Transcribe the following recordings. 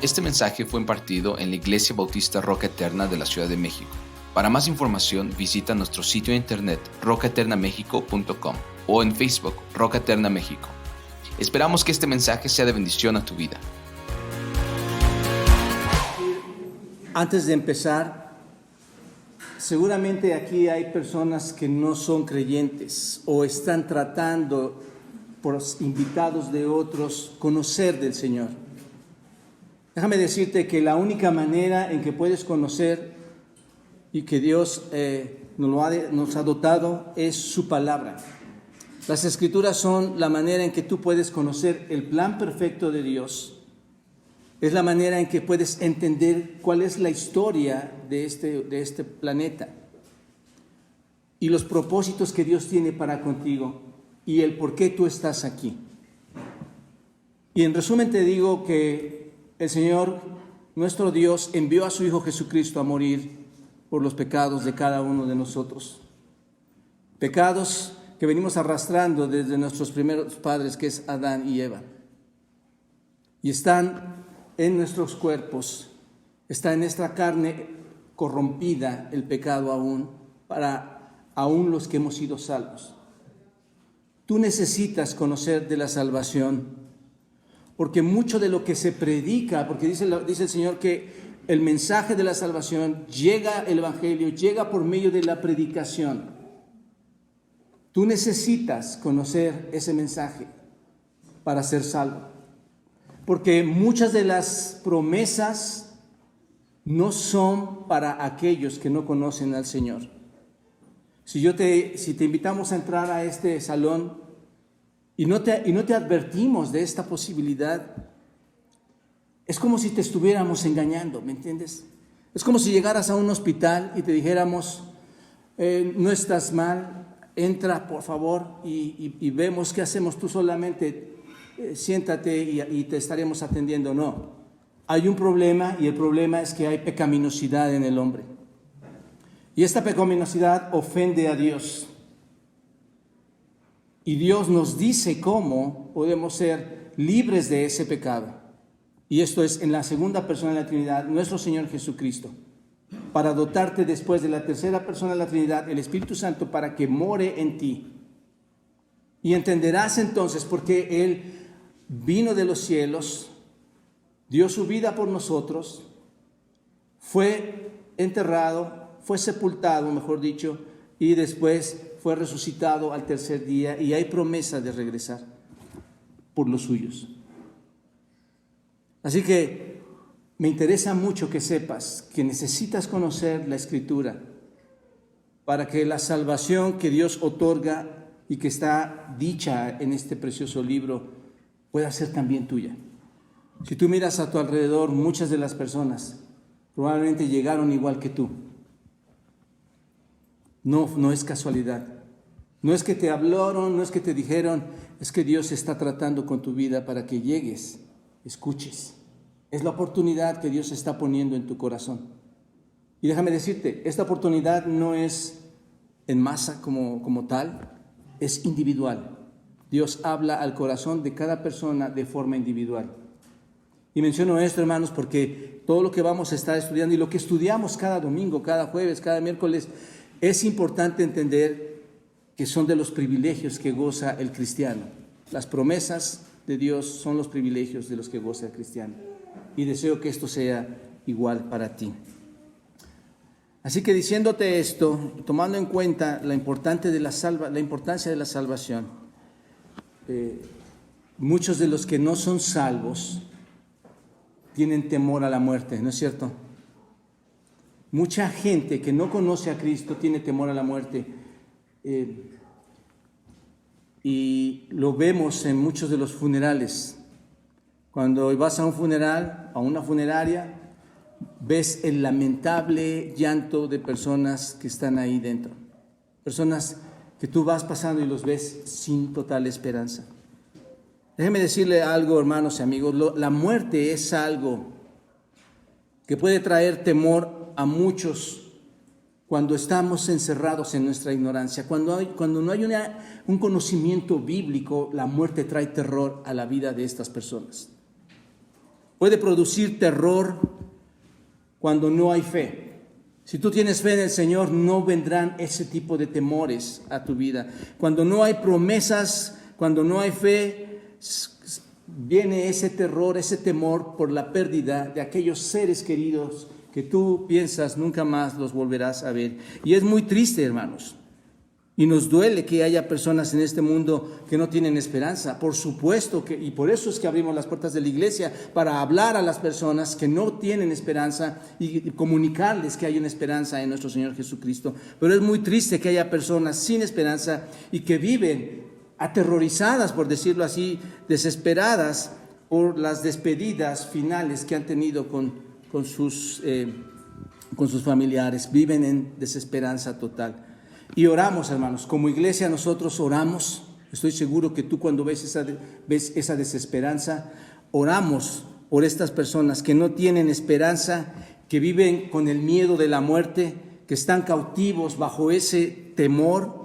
Este mensaje fue impartido en la Iglesia Bautista Roca Eterna de la Ciudad de México. Para más información visita nuestro sitio de internet rocaeternamexico.com o en Facebook Roca Eterna México. Esperamos que este mensaje sea de bendición a tu vida. Antes de empezar, seguramente aquí hay personas que no son creyentes o están tratando, por invitados de otros, conocer del Señor. Déjame decirte que la única manera en que puedes conocer y que Dios nos ha dotado es su palabra. Las Escrituras son la manera en que tú puedes conocer el plan perfecto de Dios. Es la manera en que puedes entender cuál es la historia de este planeta y los propósitos que Dios tiene para contigo y el por qué tú estás aquí. Y en resumen te digo que el Señor, nuestro Dios, envió a su Hijo Jesucristo a morir por los pecados de cada uno de nosotros. Pecados que venimos arrastrando desde nuestros primeros padres, que es Adán y Eva. Y están en nuestros cuerpos, está en nuestra carne corrompida el pecado aún, para aún los que hemos sido salvos. Tú necesitas conocer de la salvación, porque mucho de lo que se predica, porque dice el Señor que el mensaje de la salvación llega, el Evangelio llega por medio de la predicación. Tú necesitas conocer ese mensaje para ser salvo, porque muchas de las promesas no son para aquellos que no conocen al Señor. Si te invitamos a entrar a este salón y no te advertimos de esta posibilidad, es como si te estuviéramos engañando, ¿me entiendes? Es como si llegaras a un hospital y te dijéramos, no estás mal, entra por favor y vemos qué hacemos, tú solamente siéntate y te estaremos atendiendo. No, hay un problema, y el problema es que hay pecaminosidad en el hombre. Y esta pecaminosidad ofende a Dios. Y Dios nos dice cómo podemos ser libres de ese pecado. Y esto es en la segunda persona de la Trinidad, nuestro Señor Jesucristo, para dotarte después de la tercera persona de la Trinidad, el Espíritu Santo, para que more en ti. Y entenderás entonces por qué Él vino de los cielos, dio su vida por nosotros, fue enterrado, fue sepultado, mejor dicho, y después fue resucitado al tercer día, y hay promesa de regresar por los suyos. Así que me interesa mucho que sepas que necesitas conocer la Escritura para que la salvación que Dios otorga y que está dicha en este precioso libro pueda ser también tuya. Si tú miras a tu alrededor, muchas de las personas probablemente llegaron igual que tú. No es casualidad. No es que te hablaron, no es que te dijeron, es que Dios está tratando con tu vida para que llegues, escuches. Es la oportunidad que Dios está poniendo en tu corazón. Y déjame decirte, esta oportunidad no es en masa como tal, es individual. Dios habla al corazón de cada persona de forma individual. Y menciono esto, hermanos, porque todo lo que vamos a estar estudiando y lo que estudiamos cada domingo, cada jueves, cada miércoles, es importante entender que son de los privilegios que goza el cristiano. Las promesas de Dios son los privilegios de los que goza el cristiano. Y deseo que esto sea igual para ti. Así que diciéndote esto, tomando en cuenta la importancia de la salvación, muchos de los que no son salvos tienen temor a la muerte, ¿no es cierto? Mucha gente que no conoce a Cristo tiene temor a la muerte. Y lo vemos en muchos de los funerales. Cuando vas a un funeral, a una funeraria, ves el lamentable llanto de personas que están ahí dentro. Personas que tú vas pasando y los ves sin total esperanza. Déjeme decirle algo, hermanos y amigos. La muerte es algo que puede traer temor a muchos cuando estamos encerrados en nuestra ignorancia. Cuando no hay un conocimiento bíblico, la muerte trae terror a la vida de estas personas. puede producir terror cuando no hay fe. Si tú tienes fe en el Señor, no vendrán ese tipo de temores a tu vida. Cuando no hay promesas, cuando no hay fe, viene ese terror, ese temor por la pérdida de aquellos seres queridos que tú piensas nunca más los volverás a ver. Y es muy triste, hermanos. Y nos duele que haya personas en este mundo que no tienen esperanza. Por supuesto que, y por eso es que abrimos las puertas de la iglesia, para hablar a las personas que no tienen esperanza y comunicarles que hay una esperanza en nuestro Señor Jesucristo. Pero es muy triste que haya personas sin esperanza y que viven aterrorizadas, por decirlo así, desesperadas por las despedidas finales que han tenido con sus familiares. Viven en desesperanza total. Y oramos, hermanos, como iglesia nosotros oramos. Estoy seguro que tú cuando ves esa desesperanza, oramos por estas personas que no tienen esperanza, que viven con el miedo de la muerte, que están cautivos bajo ese temor,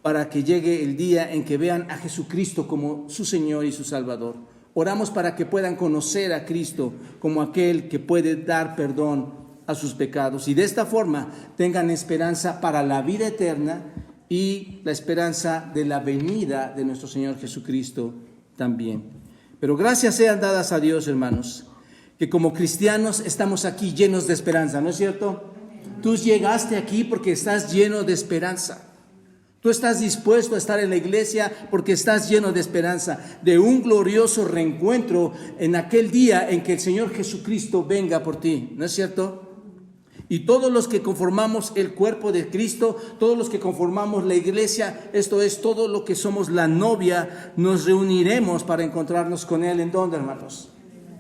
para que llegue el día en que vean a Jesucristo como su Señor y su Salvador. Oramos para que puedan conocer a Cristo como aquel que puede dar perdón a sus pecados y de esta forma tengan esperanza para la vida eterna y la esperanza de la venida de nuestro Señor Jesucristo también. Pero gracias sean dadas a Dios, hermanos, que como cristianos estamos aquí llenos de esperanza, ¿no es cierto? Tú llegaste aquí porque estás lleno de esperanza. Tú estás dispuesto a estar en la iglesia porque estás lleno de esperanza, de un glorioso reencuentro en aquel día en que el Señor Jesucristo venga por ti, ¿no es cierto? Y todos los que conformamos el cuerpo de Cristo, todos los que conformamos la iglesia, esto es, todo lo que somos la novia, nos reuniremos para encontrarnos con Él. ¿En dónde, hermanos?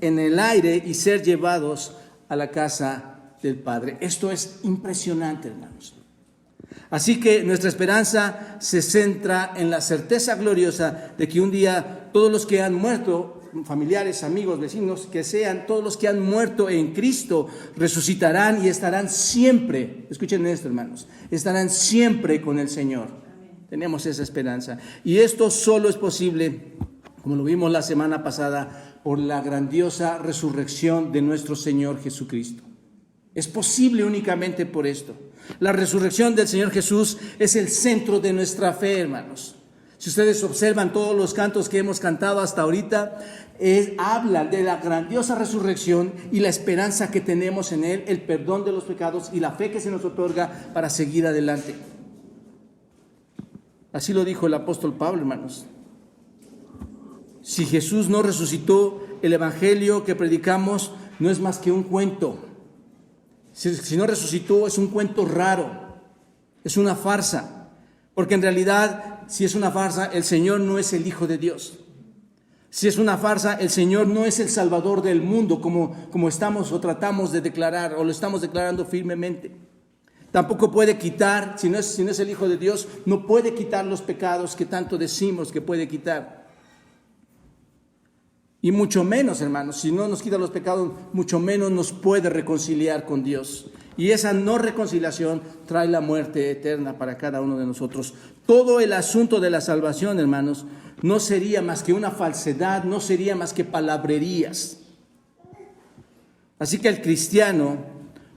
En el aire y ser llevados a la casa del Padre. Esto es impresionante, hermanos. Así que nuestra esperanza se centra en la certeza gloriosa de que un día todos los que han muerto, familiares, amigos, vecinos, que sean, todos los que han muerto en Cristo, resucitarán y estarán siempre, escuchen esto, hermanos, estarán siempre con el Señor. Tenemos esa esperanza. Y esto solo es posible, como lo vimos la semana pasada, por la grandiosa resurrección de nuestro Señor Jesucristo. Es posible únicamente por esto. La resurrección del Señor Jesús es el centro de nuestra fe, hermanos. Si ustedes observan todos los cantos que hemos cantado hasta ahorita, hablan de la grandiosa resurrección y la esperanza que tenemos en Él, el perdón de los pecados y la fe que se nos otorga para seguir adelante. Así lo dijo el apóstol Pablo, hermanos. Si Jesús no resucitó, el evangelio que predicamos no es más que un cuento. Si no resucitó, es un cuento raro, es una farsa. Porque en realidad, si es una farsa, el Señor no es el Hijo de Dios. Si es una farsa, el Señor no es el Salvador del mundo, como estamos o tratamos de declarar, o lo estamos declarando firmemente. Tampoco puede quitar, si no es el Hijo de Dios, no puede quitar los pecados que tanto decimos que puede quitar. Y mucho menos, hermanos, si no nos quita los pecados, mucho menos nos puede reconciliar con Dios. Y esa no reconciliación trae la muerte eterna para cada uno de nosotros. Todo el asunto de la salvación, hermanos, no sería más que una falsedad, no sería más que palabrerías. Así que el cristiano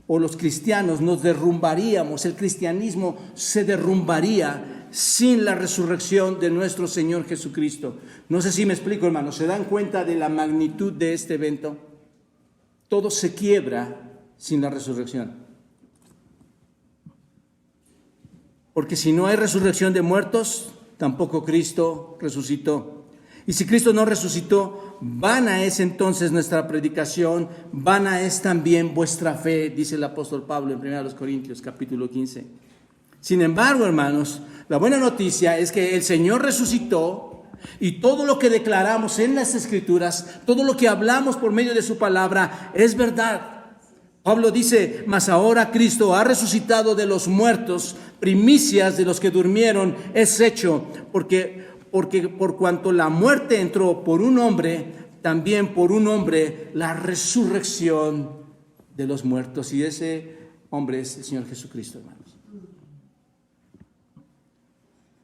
o los cristianos nos derrumbaríamos, el cristianismo se derrumbaría sin la resurrección de nuestro Señor Jesucristo. No sé si me explico, hermanos. ¿Se dan cuenta de la magnitud de este evento? Todo se quiebra sin la resurrección. Porque si no hay resurrección de muertos, tampoco Cristo resucitó. Y si Cristo no resucitó, vana es entonces nuestra predicación, vana es también vuestra fe, dice el apóstol Pablo en 1 Corintios capítulo 15. Sin embargo, hermanos, la buena noticia es que el Señor resucitó y todo lo que declaramos en las Escrituras, todo lo que hablamos por medio de su palabra es verdad. Pablo dice, mas ahora Cristo ha resucitado de los muertos, primicias de los que durmieron es hecho, porque por cuanto la muerte entró por un hombre, también por un hombre la resurrección de los muertos. Y ese hombre es el Señor Jesucristo, hermanos.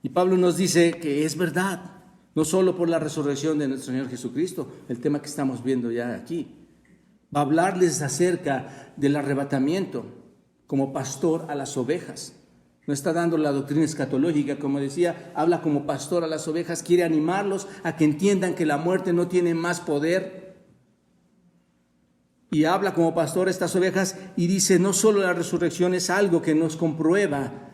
Y Pablo nos dice que es verdad, no solo por la resurrección de nuestro Señor Jesucristo, el tema que estamos viendo ya aquí, Va a hablarles acerca del arrebatamiento como pastor a las ovejas. No está dando la doctrina escatológica, como decía, habla como pastor a las ovejas, quiere animarlos a que entiendan que la muerte no tiene más poder. Y habla como pastor a estas ovejas y dice, no solo la resurrección es algo que nos comprueba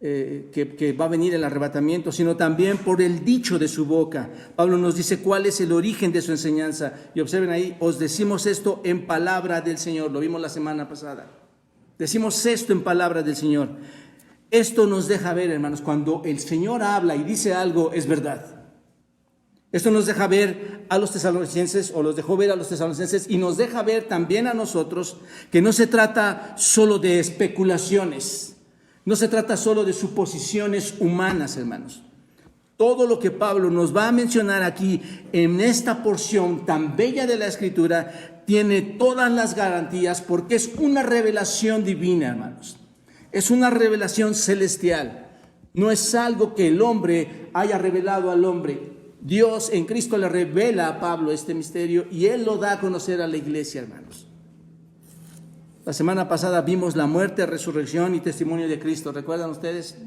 que va a venir el arrebatamiento, sino también por el dicho de su boca. Pablo nos dice cuál es el origen de su enseñanza. Y observen ahí, os decimos esto en palabra del Señor. Lo vimos la semana pasada. Decimos esto en palabra del Señor. Esto nos deja ver, hermanos, cuando el Señor habla y dice algo, es verdad. Esto nos deja ver a los tesalonicenses, o los dejó ver a los tesalonicenses, y nos deja ver también a nosotros que no se trata solo de especulaciones. No se trata solo de suposiciones humanas, hermanos. Todo lo que Pablo nos va a mencionar aquí en esta porción tan bella de la Escritura tiene todas las garantías porque es una revelación divina, hermanos. Es una revelación celestial. No es algo que el hombre haya revelado al hombre. Dios en Cristo le revela a Pablo este misterio y él lo da a conocer a la iglesia, hermanos. La semana pasada vimos la muerte, resurrección y testimonio de Cristo. ¿Recuerdan ustedes?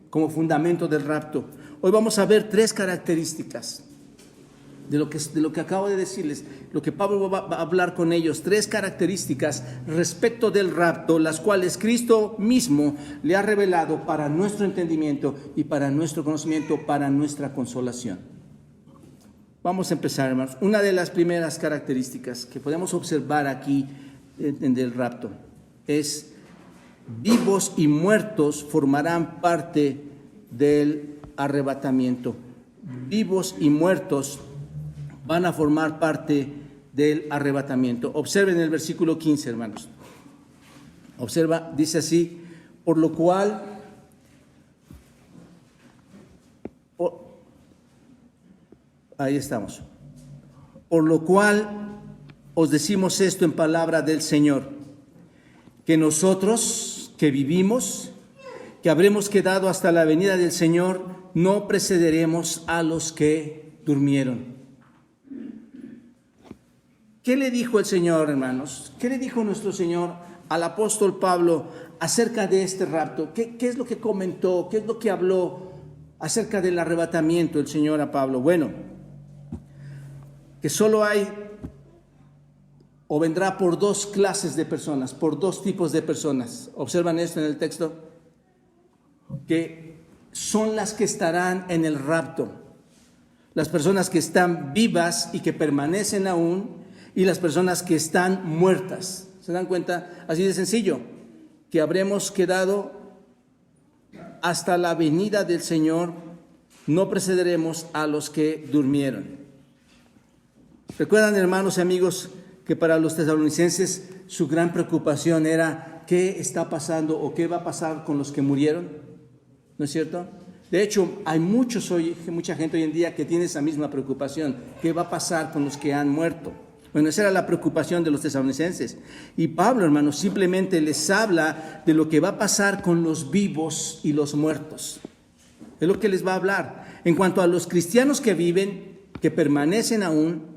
Como fundamento del rapto. Hoy vamos a ver 3 características de lo que acabo de decirles. Lo que Pablo va a hablar con ellos. 3 características respecto del rapto, las cuales Cristo mismo le ha revelado para nuestro entendimiento y para nuestro conocimiento, para nuestra consolación. Vamos a empezar, hermanos. Una de las primeras características que podemos observar aquí del rapto es: vivos y muertos formarán parte del arrebatamiento. Vivos y muertos van a formar parte del arrebatamiento. Observen el versículo 15, hermanos. Observa, dice así: por lo cual ahí estamos. Por lo cual os decimos esto en palabra del Señor, que nosotros que vivimos, que habremos quedado hasta la venida del Señor, no precederemos a los que durmieron. ¿Qué le dijo el Señor, hermanos? ¿Qué le dijo nuestro Señor al apóstol Pablo acerca de este rapto? ¿Qué es lo que comentó? ¿Qué es lo que habló acerca del arrebatamiento el Señor a Pablo? Bueno, que solo hay o vendrá por 2 clases de personas, por 2 tipos de personas. Observan esto en el texto, que son las que estarán en el rapto. Las personas que están vivas y que permanecen aún, y las personas que están muertas. ¿Se dan cuenta? Así de sencillo, que habremos quedado hasta la venida del Señor, no precederemos a los que durmieron. ¿Recuerdan, hermanos y amigos, que para los tesalonicenses su gran preocupación era qué está pasando o qué va a pasar con los que murieron? ¿No es cierto? De hecho, hay mucha gente hoy en día que tiene esa misma preocupación. ¿Qué va a pasar con los que han muerto? Bueno, esa era la preocupación de los tesalonicenses. Y Pablo, hermanos, simplemente les habla de lo que va a pasar con los vivos y los muertos. Es lo que les va a hablar. En cuanto a los cristianos que viven, que permanecen aún,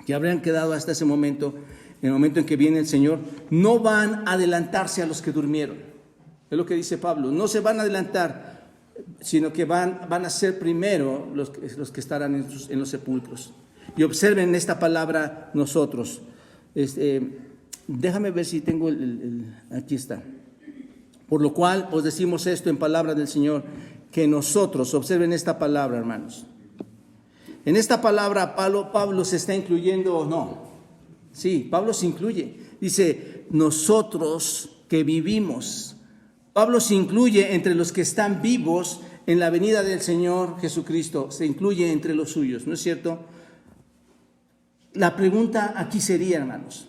que habrían quedado hasta ese momento, en el momento en que viene el Señor, no van a adelantarse a los que durmieron. Es lo que dice Pablo. No se van a adelantar, sino que van a ser primero los que estarán en los sepulcros. Y observen esta palabra nosotros. Déjame ver si tengo aquí está. Por lo cual os decimos esto en palabra del Señor, que nosotros, observen esta palabra, hermanos. En esta palabra Pablo se está incluyendo o no. Sí, Pablo se incluye. Dice, nosotros que vivimos. Pablo se incluye entre los que están vivos en la venida del Señor Jesucristo. Se incluye entre los suyos, ¿no es cierto? La pregunta aquí sería, hermanos,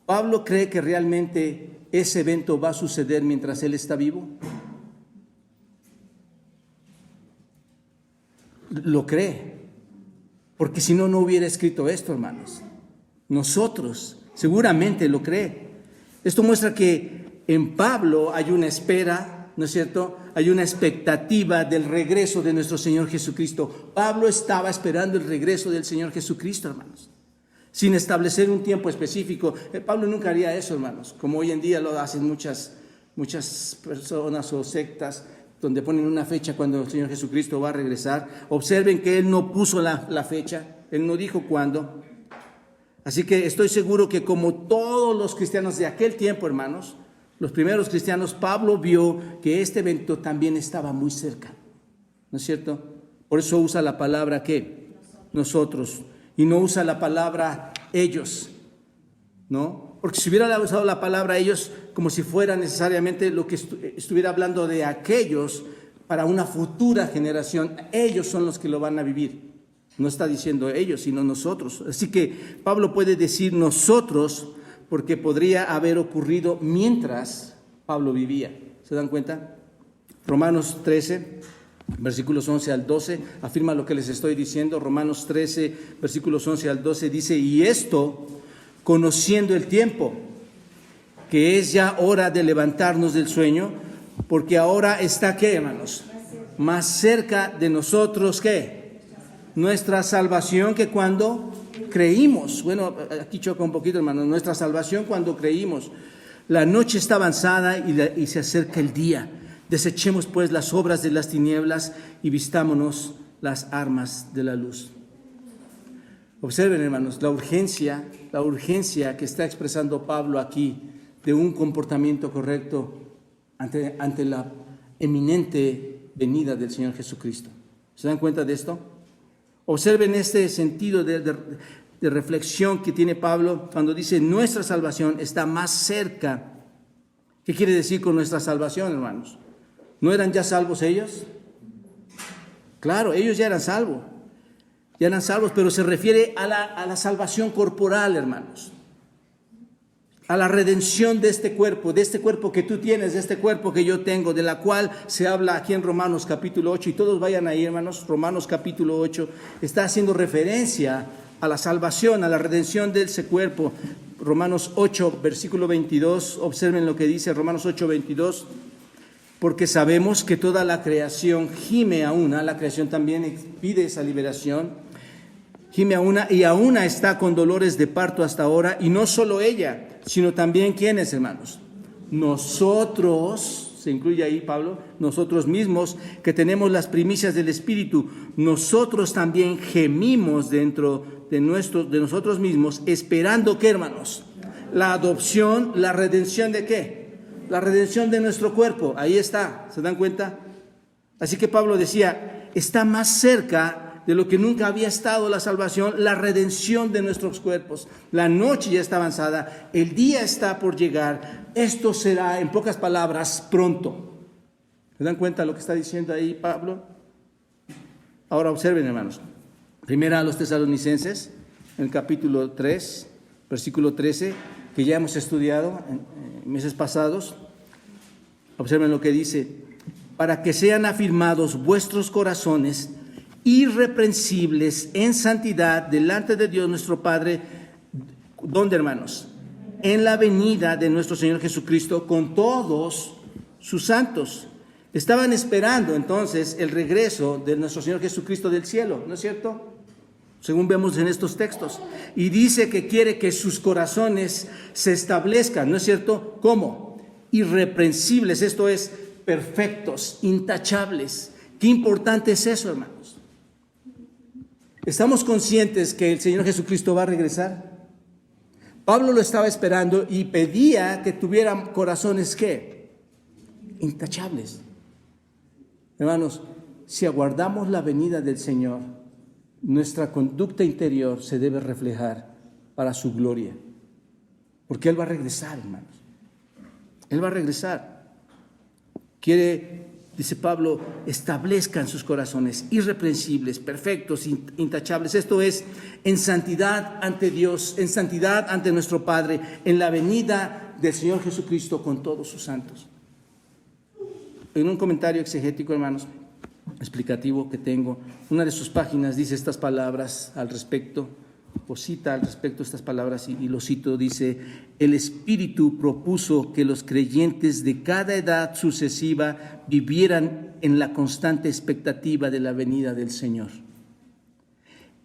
¿Pablo cree que realmente ese evento va a suceder mientras él está vivo? Lo cree. Porque si no, no hubiera escrito esto, hermanos. Nosotros, seguramente lo cree. Esto muestra que en Pablo hay una espera, ¿no es cierto? Hay una expectativa del regreso de nuestro Señor Jesucristo. Pablo estaba esperando el regreso del Señor Jesucristo, hermanos. sin establecer un tiempo específico. Pablo nunca haría eso, hermanos, como hoy en día lo hacen muchas personas o sectas, donde ponen una fecha cuando el Señor Jesucristo va a regresar. Observen que Él no puso la fecha, Él no dijo cuándo. Así que estoy seguro que como todos los cristianos de aquel tiempo, hermanos, los primeros cristianos, Pablo vio que este evento también estaba muy cerca, ¿no es cierto? Por eso usa la palabra ¿qué? Nosotros, y no usa la palabra ellos, ¿no? Porque si hubiera usado la palabra ellos como si fuera necesariamente lo que estuviera hablando de aquellos para una futura generación, ellos son los que lo van a vivir. No está diciendo ellos, sino nosotros. Así que Pablo puede decir nosotros porque podría haber ocurrido mientras Pablo vivía. ¿Se dan cuenta? Romanos 13, versículos 11 al 12, afirma lo que les estoy diciendo. Romanos 13, versículos 11 al 12 dice, y esto, conociendo el tiempo, que es ya hora de levantarnos del sueño, porque ahora está, ¿qué, hermanos? Más cerca de nosotros, ¿qué? Nuestra salvación que cuando creímos. Bueno, aquí choca un poquito, hermano. Nuestra salvación cuando creímos. La noche está avanzada y se acerca el día. Desechemos pues las obras de las tinieblas y vistámonos las armas de la luz. Observen, hermanos, la urgencia que está expresando Pablo aquí de un comportamiento correcto ante la eminente venida del Señor Jesucristo. ¿Se dan cuenta de esto? Observen este sentido de reflexión que tiene Pablo cuando dice nuestra salvación está más cerca. ¿Qué quiere decir con nuestra salvación, hermanos? ¿No eran ya salvos ellos? Claro, ellos ya eran salvos, pero se refiere a la salvación corporal, hermanos. A la redención de este cuerpo que tú tienes, de este cuerpo que yo tengo, de la cual se habla aquí en Romanos capítulo 8, y todos vayan ahí, hermanos. Romanos capítulo 8 está haciendo referencia a la salvación, a la redención de ese cuerpo. Romanos 8, versículo 22, observen lo que dice Romanos 8, 22, porque sabemos que toda la creación gime a una, la creación también pide esa liberación, gime a una y a una está con dolores de parto hasta ahora, y no solo ella, sino también ¿quiénes, hermanos? Nosotros, se incluye ahí Pablo, nosotros mismos que tenemos las primicias del Espíritu, nosotros también gemimos dentro de nosotros mismos, esperando ¿qué, hermanos? La adopción, la redención ¿de qué? La redención de nuestro cuerpo, ahí está, ¿se dan cuenta? Así que Pablo decía, está más cerca de lo que nunca había estado la salvación, la redención de nuestros cuerpos. La noche ya está avanzada, el día está por llegar. Esto será, en pocas palabras, pronto. ¿Se dan cuenta de lo que está diciendo ahí Pablo? Ahora observen, hermanos. Primera a los Tesalonicenses, en el capítulo 3, versículo 13, que ya hemos estudiado en meses pasados. Observen lo que dice: para que sean afirmados vuestros corazones irreprensibles en santidad delante de Dios nuestro Padre. ¿Dónde, hermanos? En la venida de nuestro Señor Jesucristo con todos sus santos. Estaban esperando entonces el regreso de nuestro Señor Jesucristo del cielo, ¿no es cierto? Según vemos en estos textos. Y dice que quiere que sus corazones se establezcan, ¿no es cierto? ¿Cómo? Irreprensibles, esto es, perfectos, intachables. Qué importante es eso, hermanos. ¿Estamos conscientes que el Señor Jesucristo va a regresar? Pablo lo estaba esperando y pedía que tuvieran corazones, ¿qué? Intachables. Hermanos, si aguardamos la venida del Señor, nuestra conducta interior se debe reflejar para su gloria. Porque Él va a regresar, hermanos. Él va a regresar. Quiere, dice Pablo, establezcan sus corazones irreprensibles, perfectos, intachables. Esto es, en santidad ante Dios, en santidad ante nuestro Padre, en la venida del Señor Jesucristo con todos sus santos. En un comentario exegético, hermanos, explicativo que tengo, una de sus páginas dice estas palabras al respecto, o cita al respecto estas palabras, y lo cito, dice: el Espíritu propuso que los creyentes de cada edad sucesiva vivieran en la constante expectativa de la venida del Señor.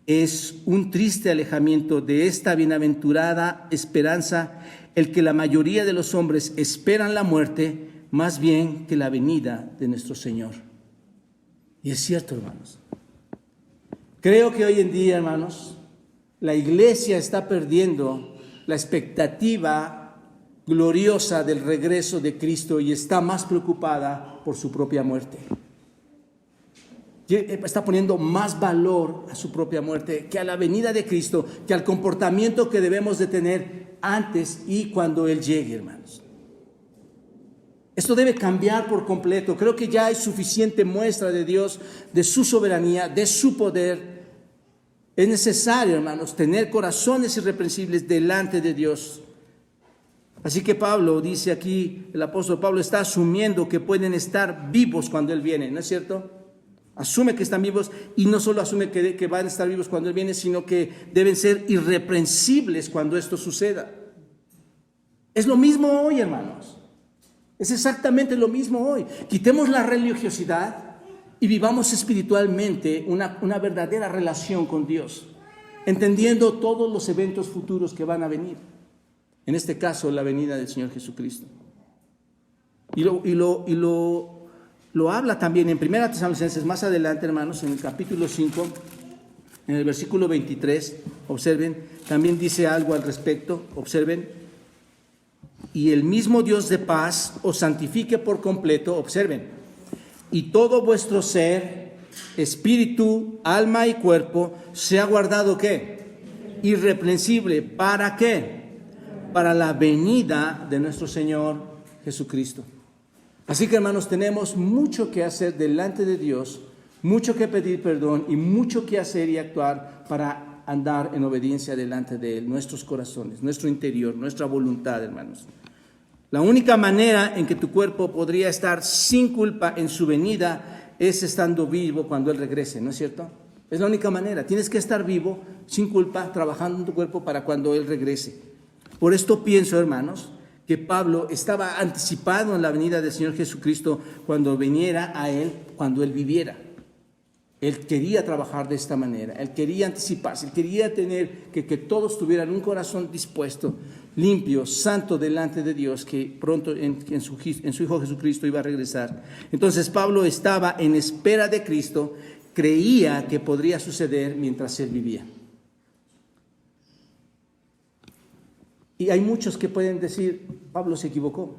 es un triste alejamiento de esta bienaventurada esperanza el que la mayoría de los hombres esperan la muerte más bien que la venida de nuestro Señor. Y es cierto, hermanos. Creo que hoy en día, hermanos, la iglesia está perdiendo la expectativa gloriosa del regreso de Cristo y está más preocupada por su propia muerte. Está poniendo más valor a su propia muerte que a la venida de Cristo, que al comportamiento que debemos de tener antes y cuando Él llegue, hermanos. Esto debe cambiar por completo. Creo que ya hay suficiente muestra de Dios, de su soberanía, de su poder. Es necesario, hermanos, tener corazones irreprensibles delante de Dios. Así que Pablo dice aquí, el apóstol Pablo está asumiendo que pueden estar vivos cuando Él viene, ¿no es cierto? Asume que están vivos y no solo asume que van a estar vivos cuando Él viene, sino que deben ser irreprensibles cuando esto suceda. Es lo mismo hoy, hermanos. Es exactamente lo mismo hoy. Quitemos la religiosidad y vivamos espiritualmente una verdadera relación con Dios, entendiendo todos los eventos futuros que van a venir. En este caso, la venida del Señor Jesucristo. Y lo habla también en 1 Tesalonicenses, más adelante, hermanos, en el capítulo 5, en el versículo 23, observen, también dice algo al respecto, observen, y el mismo Dios de paz os santifique por completo, observen, y todo vuestro ser, espíritu, alma y cuerpo, sea guardado, ¿qué? Irreprensible, ¿para qué? Para la venida de nuestro Señor Jesucristo. Así que, hermanos, tenemos mucho que hacer delante de Dios, mucho que pedir perdón y mucho que hacer y actuar para andar en obediencia delante de Él, nuestros corazones, nuestro interior, nuestra voluntad, hermanos. La única manera en que tu cuerpo podría estar sin culpa en su venida es estando vivo cuando Él regrese, ¿no es cierto? Es la única manera. Tienes que estar vivo, sin culpa, trabajando en tu cuerpo para cuando Él regrese. Por esto pienso, hermanos, que Pablo estaba anticipado en la venida del Señor Jesucristo cuando viniera a Él, cuando Él viviera. Él quería trabajar de esta manera, Él quería anticiparse, Él quería tener que todos tuvieran un corazón dispuesto, limpio, santo delante de Dios, que pronto en su Hijo Jesucristo iba a regresar. Entonces Pablo estaba en espera de Cristo, creía que podría suceder mientras Él vivía. Y hay muchos que pueden decir, Pablo se equivocó.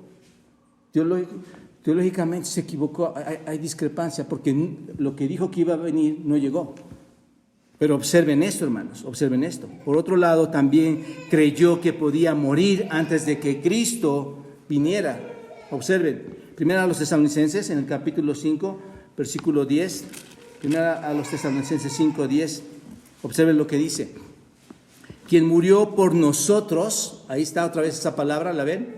Teológicamente se equivocó, hay discrepancia, porque lo que dijo que iba a venir no llegó. Pero observen esto, hermanos, observen esto. Por otro lado, también creyó que podía morir antes de que Cristo viniera. Observen, primero a los Tesalonicenses, en el capítulo 5, versículo 10. Primero a los Tesalonicenses 5, 10. Observen lo que dice. Quien murió por nosotros, ahí está otra vez esa palabra, ¿la ven?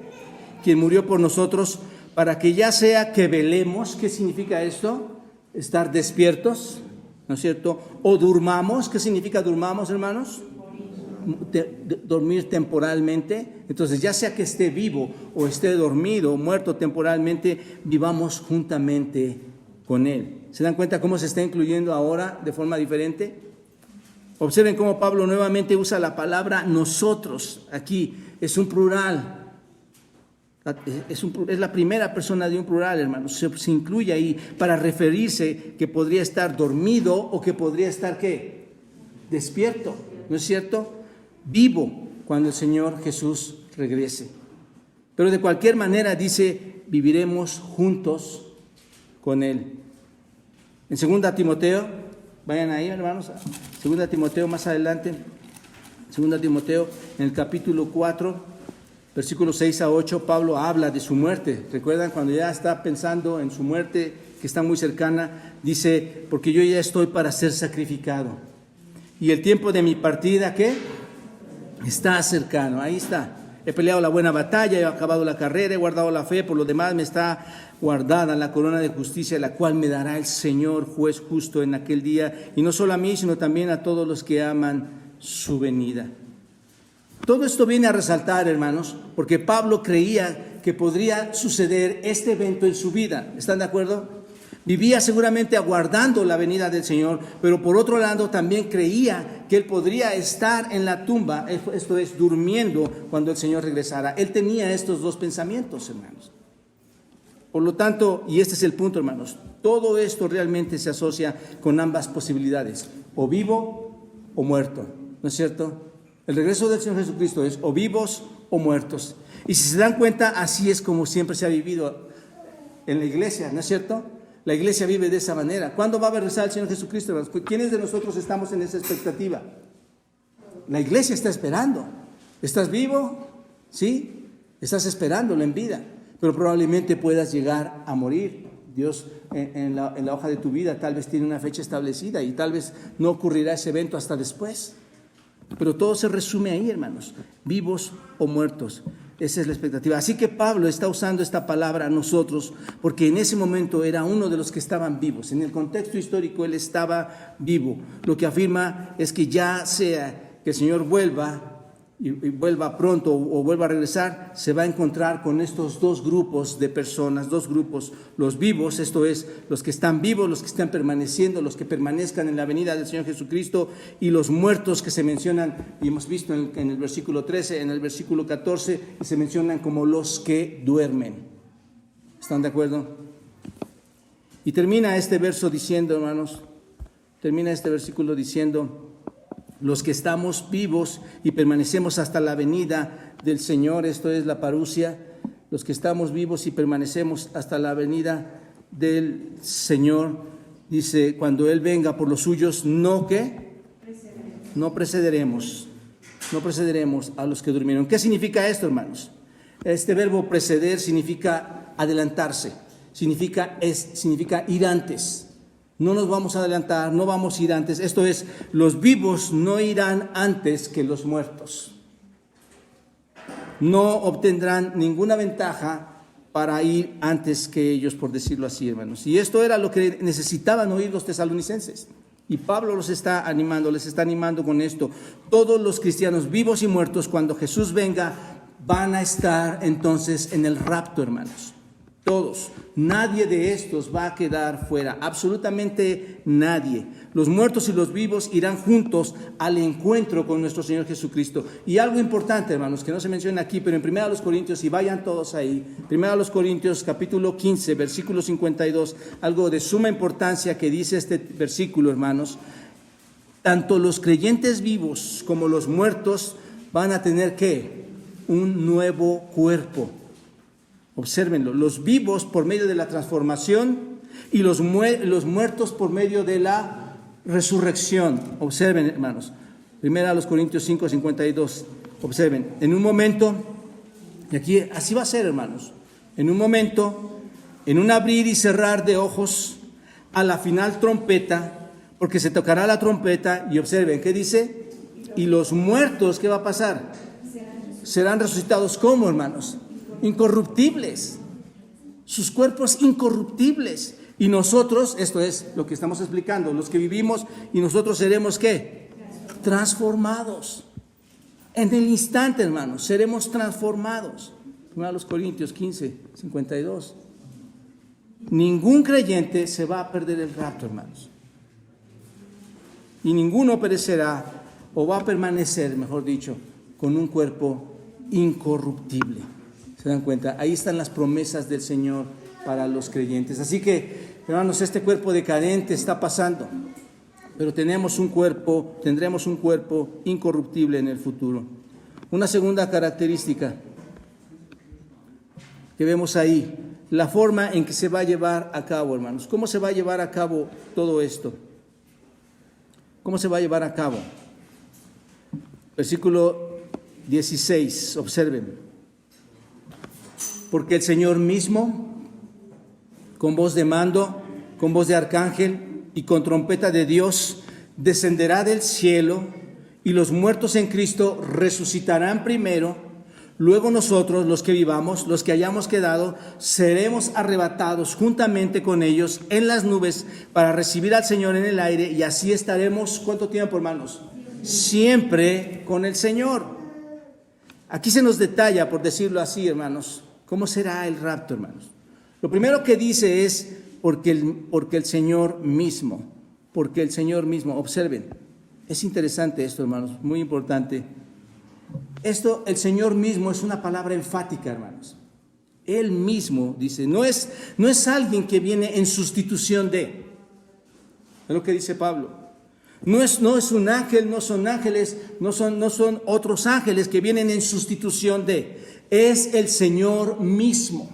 Quien murió por nosotros, para que ya sea que velemos. ¿Qué significa esto? Estar despiertos, ¿no es cierto? O durmamos. ¿Qué significa durmamos, hermanos? Dormir temporalmente. Entonces, ya sea que esté vivo o esté dormido o muerto temporalmente, vivamos juntamente con Él. ¿Se dan cuenta cómo se está incluyendo ahora de forma diferente? Observen cómo Pablo nuevamente usa la palabra nosotros. Aquí es un plural. Es la primera persona de un plural, hermanos. Se incluye ahí para referirse que podría estar dormido o que podría estar, ¿qué? Despierto, ¿no es cierto? Vivo cuando el Señor Jesús regrese. Pero de cualquier manera dice, viviremos juntos con Él. En 2 Timoteo, vayan ahí, hermanos, 2 Timoteo más adelante, 2 Timoteo en el capítulo 4, versículos 6 a 8, Pablo habla de su muerte. ¿Recuerdan cuando ya está pensando en su muerte, que está muy cercana? Dice, porque yo ya estoy para ser sacrificado. Y el tiempo de mi partida, ¿qué? Está cercano, ahí está. He peleado la buena batalla, he acabado la carrera, he guardado la fe, por lo demás me está guardada la corona de justicia, la cual me dará el Señor, juez justo, en aquel día, y no solo a mí, sino también a todos los que aman su venida. Todo esto viene a resaltar, hermanos, porque Pablo creía que podría suceder este evento en su vida. ¿Están de acuerdo? Vivía seguramente aguardando la venida del Señor, pero por otro lado también creía que él podría estar en la tumba, esto es, durmiendo cuando el Señor regresara. Él tenía estos dos pensamientos, hermanos. Por lo tanto, y este es el punto, hermanos, todo esto realmente se asocia con ambas posibilidades, o vivo o muerto, ¿no es cierto? El regreso del Señor Jesucristo es o vivos o muertos. Y si se dan cuenta, así es como siempre se ha vivido en la iglesia, ¿no es cierto? La iglesia vive de esa manera. ¿Cuándo va a regresar el Señor Jesucristo, hermanos? ¿Quiénes de nosotros estamos en esa expectativa? La iglesia está esperando. ¿Estás vivo? ¿Sí? Estás esperándolo en vida, pero probablemente puedas llegar a morir. Dios en la hoja de tu vida tal vez tiene una fecha establecida y tal vez no ocurrirá ese evento hasta después. Pero todo se resume ahí, hermanos, vivos o muertos. Esa es la expectativa. Así que Pablo está usando esta palabra a nosotros porque en ese momento era uno de los que estaban vivos. En el contexto histórico él estaba vivo. Lo que afirma es que ya sea que el Señor vuelva y vuelva pronto o vuelva a regresar, se va a encontrar con estos dos grupos de personas, dos grupos, los vivos, esto es, los que están vivos, los que están permaneciendo, los que permanezcan en la venida del Señor Jesucristo, y los muertos que se mencionan, y hemos visto en el versículo 13, en el versículo 14, y se mencionan como los que duermen. ¿Están de acuerdo? Y termina este verso diciendo, hermanos, termina este versículo diciendo: los que estamos vivos y permanecemos hasta la venida del Señor, esto es la parusia, los que estamos vivos y permanecemos hasta la venida del Señor, dice, cuando Él venga por los suyos, no precederemos a los que durmieron. ¿Qué significa esto, hermanos? Este verbo preceder significa adelantarse, significa ir antes. No nos vamos a adelantar, no vamos a ir antes. Esto es, los vivos no irán antes que los muertos. No obtendrán ninguna ventaja para ir antes que ellos, por decirlo así, hermanos. Y esto era lo que necesitaban oír los tesalonicenses. Y Pablo los está animando, les está animando con esto. Todos los cristianos vivos y muertos, cuando Jesús venga, van a estar entonces en el rapto, hermanos. Todos, nadie de estos va a quedar fuera, absolutamente nadie. Los muertos y los vivos irán juntos al encuentro con nuestro Señor Jesucristo. Y algo importante, hermanos, que no se menciona aquí, pero en 1 Corintios, y vayan todos ahí, 1 Corintios capítulo 15, versículo 52, algo de suma importancia que dice este versículo, hermanos: tanto los creyentes vivos como los muertos van a tener, ¿qué? Un nuevo cuerpo. Obsérvenlo, los vivos por medio de la transformación y los muertos por medio de la resurrección. Observen, hermanos, 1 Corintios 5, 52. Observen, en un momento, y aquí así va a ser, hermanos, en un momento, en un abrir y cerrar de ojos, a la final trompeta, porque se tocará la trompeta, y observen, ¿qué dice? Y los muertos, ¿qué va a pasar? Serán resucitados, ¿cómo, hermanos? Incorruptibles, sus cuerpos incorruptibles, y nosotros, esto es lo que estamos explicando, los que vivimos, y nosotros seremos ¿qué? Transformados en el instante, hermanos, seremos transformados. 1 Corintios 15, 52. Ningún creyente se va a perder el rapto, hermanos, y ninguno perecerá o va a permanecer, mejor dicho, con un cuerpo incorruptible. ¿Se dan cuenta? Ahí están las promesas del Señor para los creyentes. Así que, hermanos, este cuerpo decadente está pasando, pero tendremos un cuerpo incorruptible en el futuro. Una segunda característica que vemos ahí, la forma en que se va a llevar a cabo, hermanos. ¿Cómo se va a llevar a cabo todo esto? ¿Cómo se va a llevar a cabo? Versículo 16, observen. Porque el Señor mismo, con voz de mando, con voz de arcángel y con trompeta de Dios, descenderá del cielo, y los muertos en Cristo resucitarán primero. Luego nosotros, los que vivamos, los que hayamos quedado, seremos arrebatados juntamente con ellos en las nubes para recibir al Señor en el aire, y así estaremos, ¿cuánto tiempo, hermanos? Siempre con el Señor. Aquí se nos detalla, por decirlo así, hermanos, ¿cómo será el rapto, hermanos? Lo primero que dice es porque el Señor mismo, observen, es interesante esto, hermanos, muy importante. Esto, el Señor mismo, es una palabra enfática, hermanos. Él mismo, dice, no es alguien que viene en sustitución de. Es lo que dice Pablo. No es un ángel, no son ángeles, no son otros ángeles que vienen en sustitución de. Es el Señor mismo.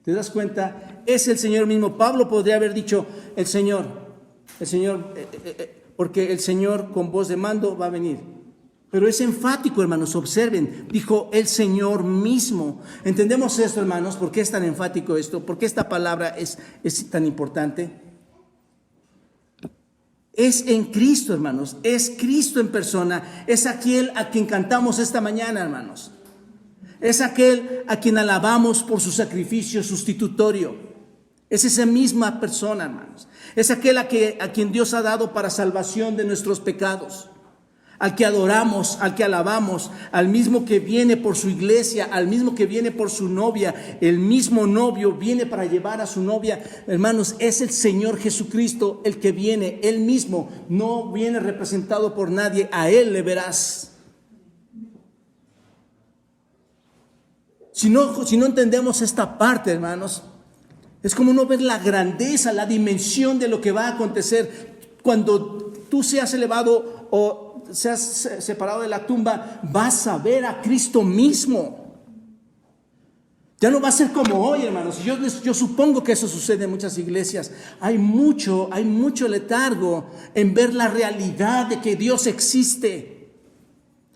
¿Te das cuenta? Es el Señor mismo. Pablo podría haber dicho el Señor, porque el Señor con voz de mando va a venir. Pero es enfático, hermanos, observen, dijo el Señor mismo. ¿Entendemos esto, hermanos? ¿Por qué es tan enfático esto? ¿Por qué esta palabra es tan importante? Es en Cristo, hermanos, es Cristo en persona, es aquel a quien cantamos esta mañana, hermanos. Es aquel a quien alabamos por su sacrificio sustitutorio. Es esa misma persona, hermanos. Es aquel a quien Dios ha dado para salvación de nuestros pecados. Al que adoramos, al que alabamos, al mismo que viene por su iglesia, al mismo que viene por su novia. El mismo novio viene para llevar a su novia. Hermanos, es el Señor Jesucristo el que viene, Él mismo. No viene representado por nadie, a Él le verás. Si no entendemos esta parte, hermanos, es como no ver la grandeza, la dimensión de lo que va a acontecer cuando tú seas elevado o seas separado de la tumba. Vas a ver a Cristo mismo. Ya no va a ser como hoy, hermanos. Yo supongo que eso sucede en muchas iglesias. Hay mucho letargo en ver la realidad de que Dios existe.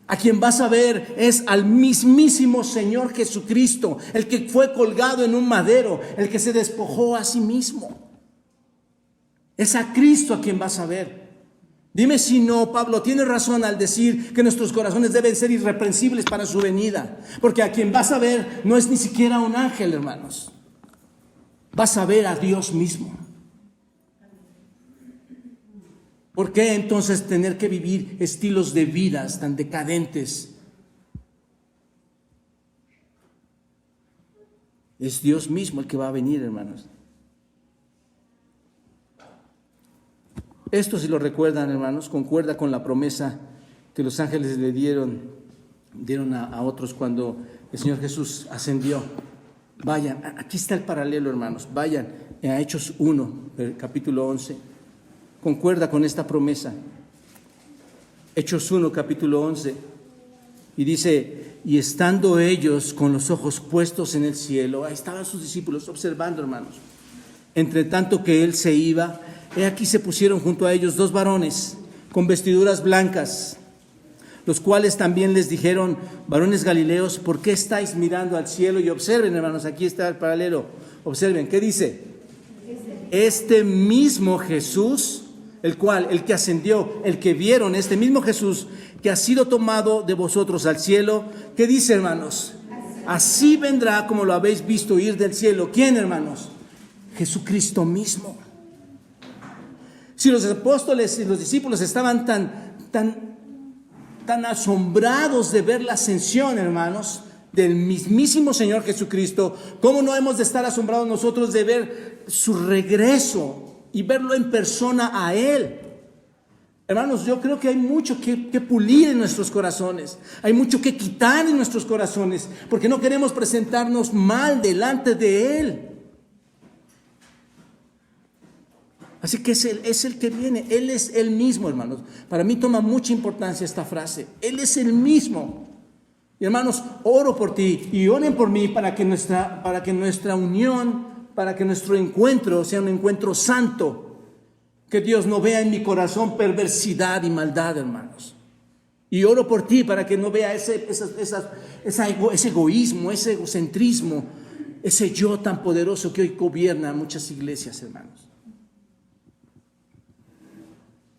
A quien vas a ver es al mismísimo Señor Jesucristo, el que fue colgado en un madero, el que se despojó a sí mismo. Es a Cristo a quien vas a ver. Dime si no, Pablo tiene razón al decir que nuestros corazones deben ser irreprensibles para su venida. Porque a quien vas a ver no es ni siquiera un ángel, hermanos. Vas a ver a Dios mismo. ¿Por qué entonces tener que vivir estilos de vidas tan decadentes? Es Dios mismo el que va a venir, hermanos. Esto, si lo recuerdan, hermanos, concuerda con la promesa que los ángeles le dieron a otros cuando el Señor Jesús ascendió. Vayan, aquí está el paralelo, hermanos. Vayan a Hechos 1, capítulo 11. Concuerda con esta promesa. Hechos 1, capítulo 11. Y dice, y estando ellos con los ojos puestos en el cielo, ahí estaban sus discípulos observando, hermanos. Entre tanto que él se iba, he aquí se pusieron junto a ellos 2 varones con vestiduras blancas, los cuales también les dijeron, varones galileos, ¿por qué estáis mirando al cielo? Y observen, hermanos, aquí está el paralelo. Observen, ¿qué dice? Este mismo Jesús, el que ascendió, el que vieron, este mismo Jesús que ha sido tomado de vosotros al cielo, ¿qué dice, hermanos? Así vendrá como lo habéis visto ir del cielo. ¿Quién, hermanos? Jesucristo mismo. Si los apóstoles y los discípulos estaban tan asombrados de ver la ascensión, hermanos, del mismísimo Señor Jesucristo, ¿cómo no hemos de estar asombrados nosotros de ver su regreso y verlo en persona a Él? Hermanos, yo creo que hay mucho que pulir en nuestros corazones, hay mucho que quitar en nuestros corazones, porque no queremos presentarnos mal delante de Él. Así que es el que viene, Él es el mismo, hermanos. Para mí toma mucha importancia esta frase, Él es el mismo. Y hermanos, oro por ti y oren por mí para que nuestra unión, para que nuestro encuentro sea un encuentro santo. Que Dios no vea en mi corazón perversidad y maldad, hermanos. Y oro por ti para que no vea ese egoísmo, ese egocentrismo, ese yo tan poderoso que hoy gobierna muchas iglesias, hermanos.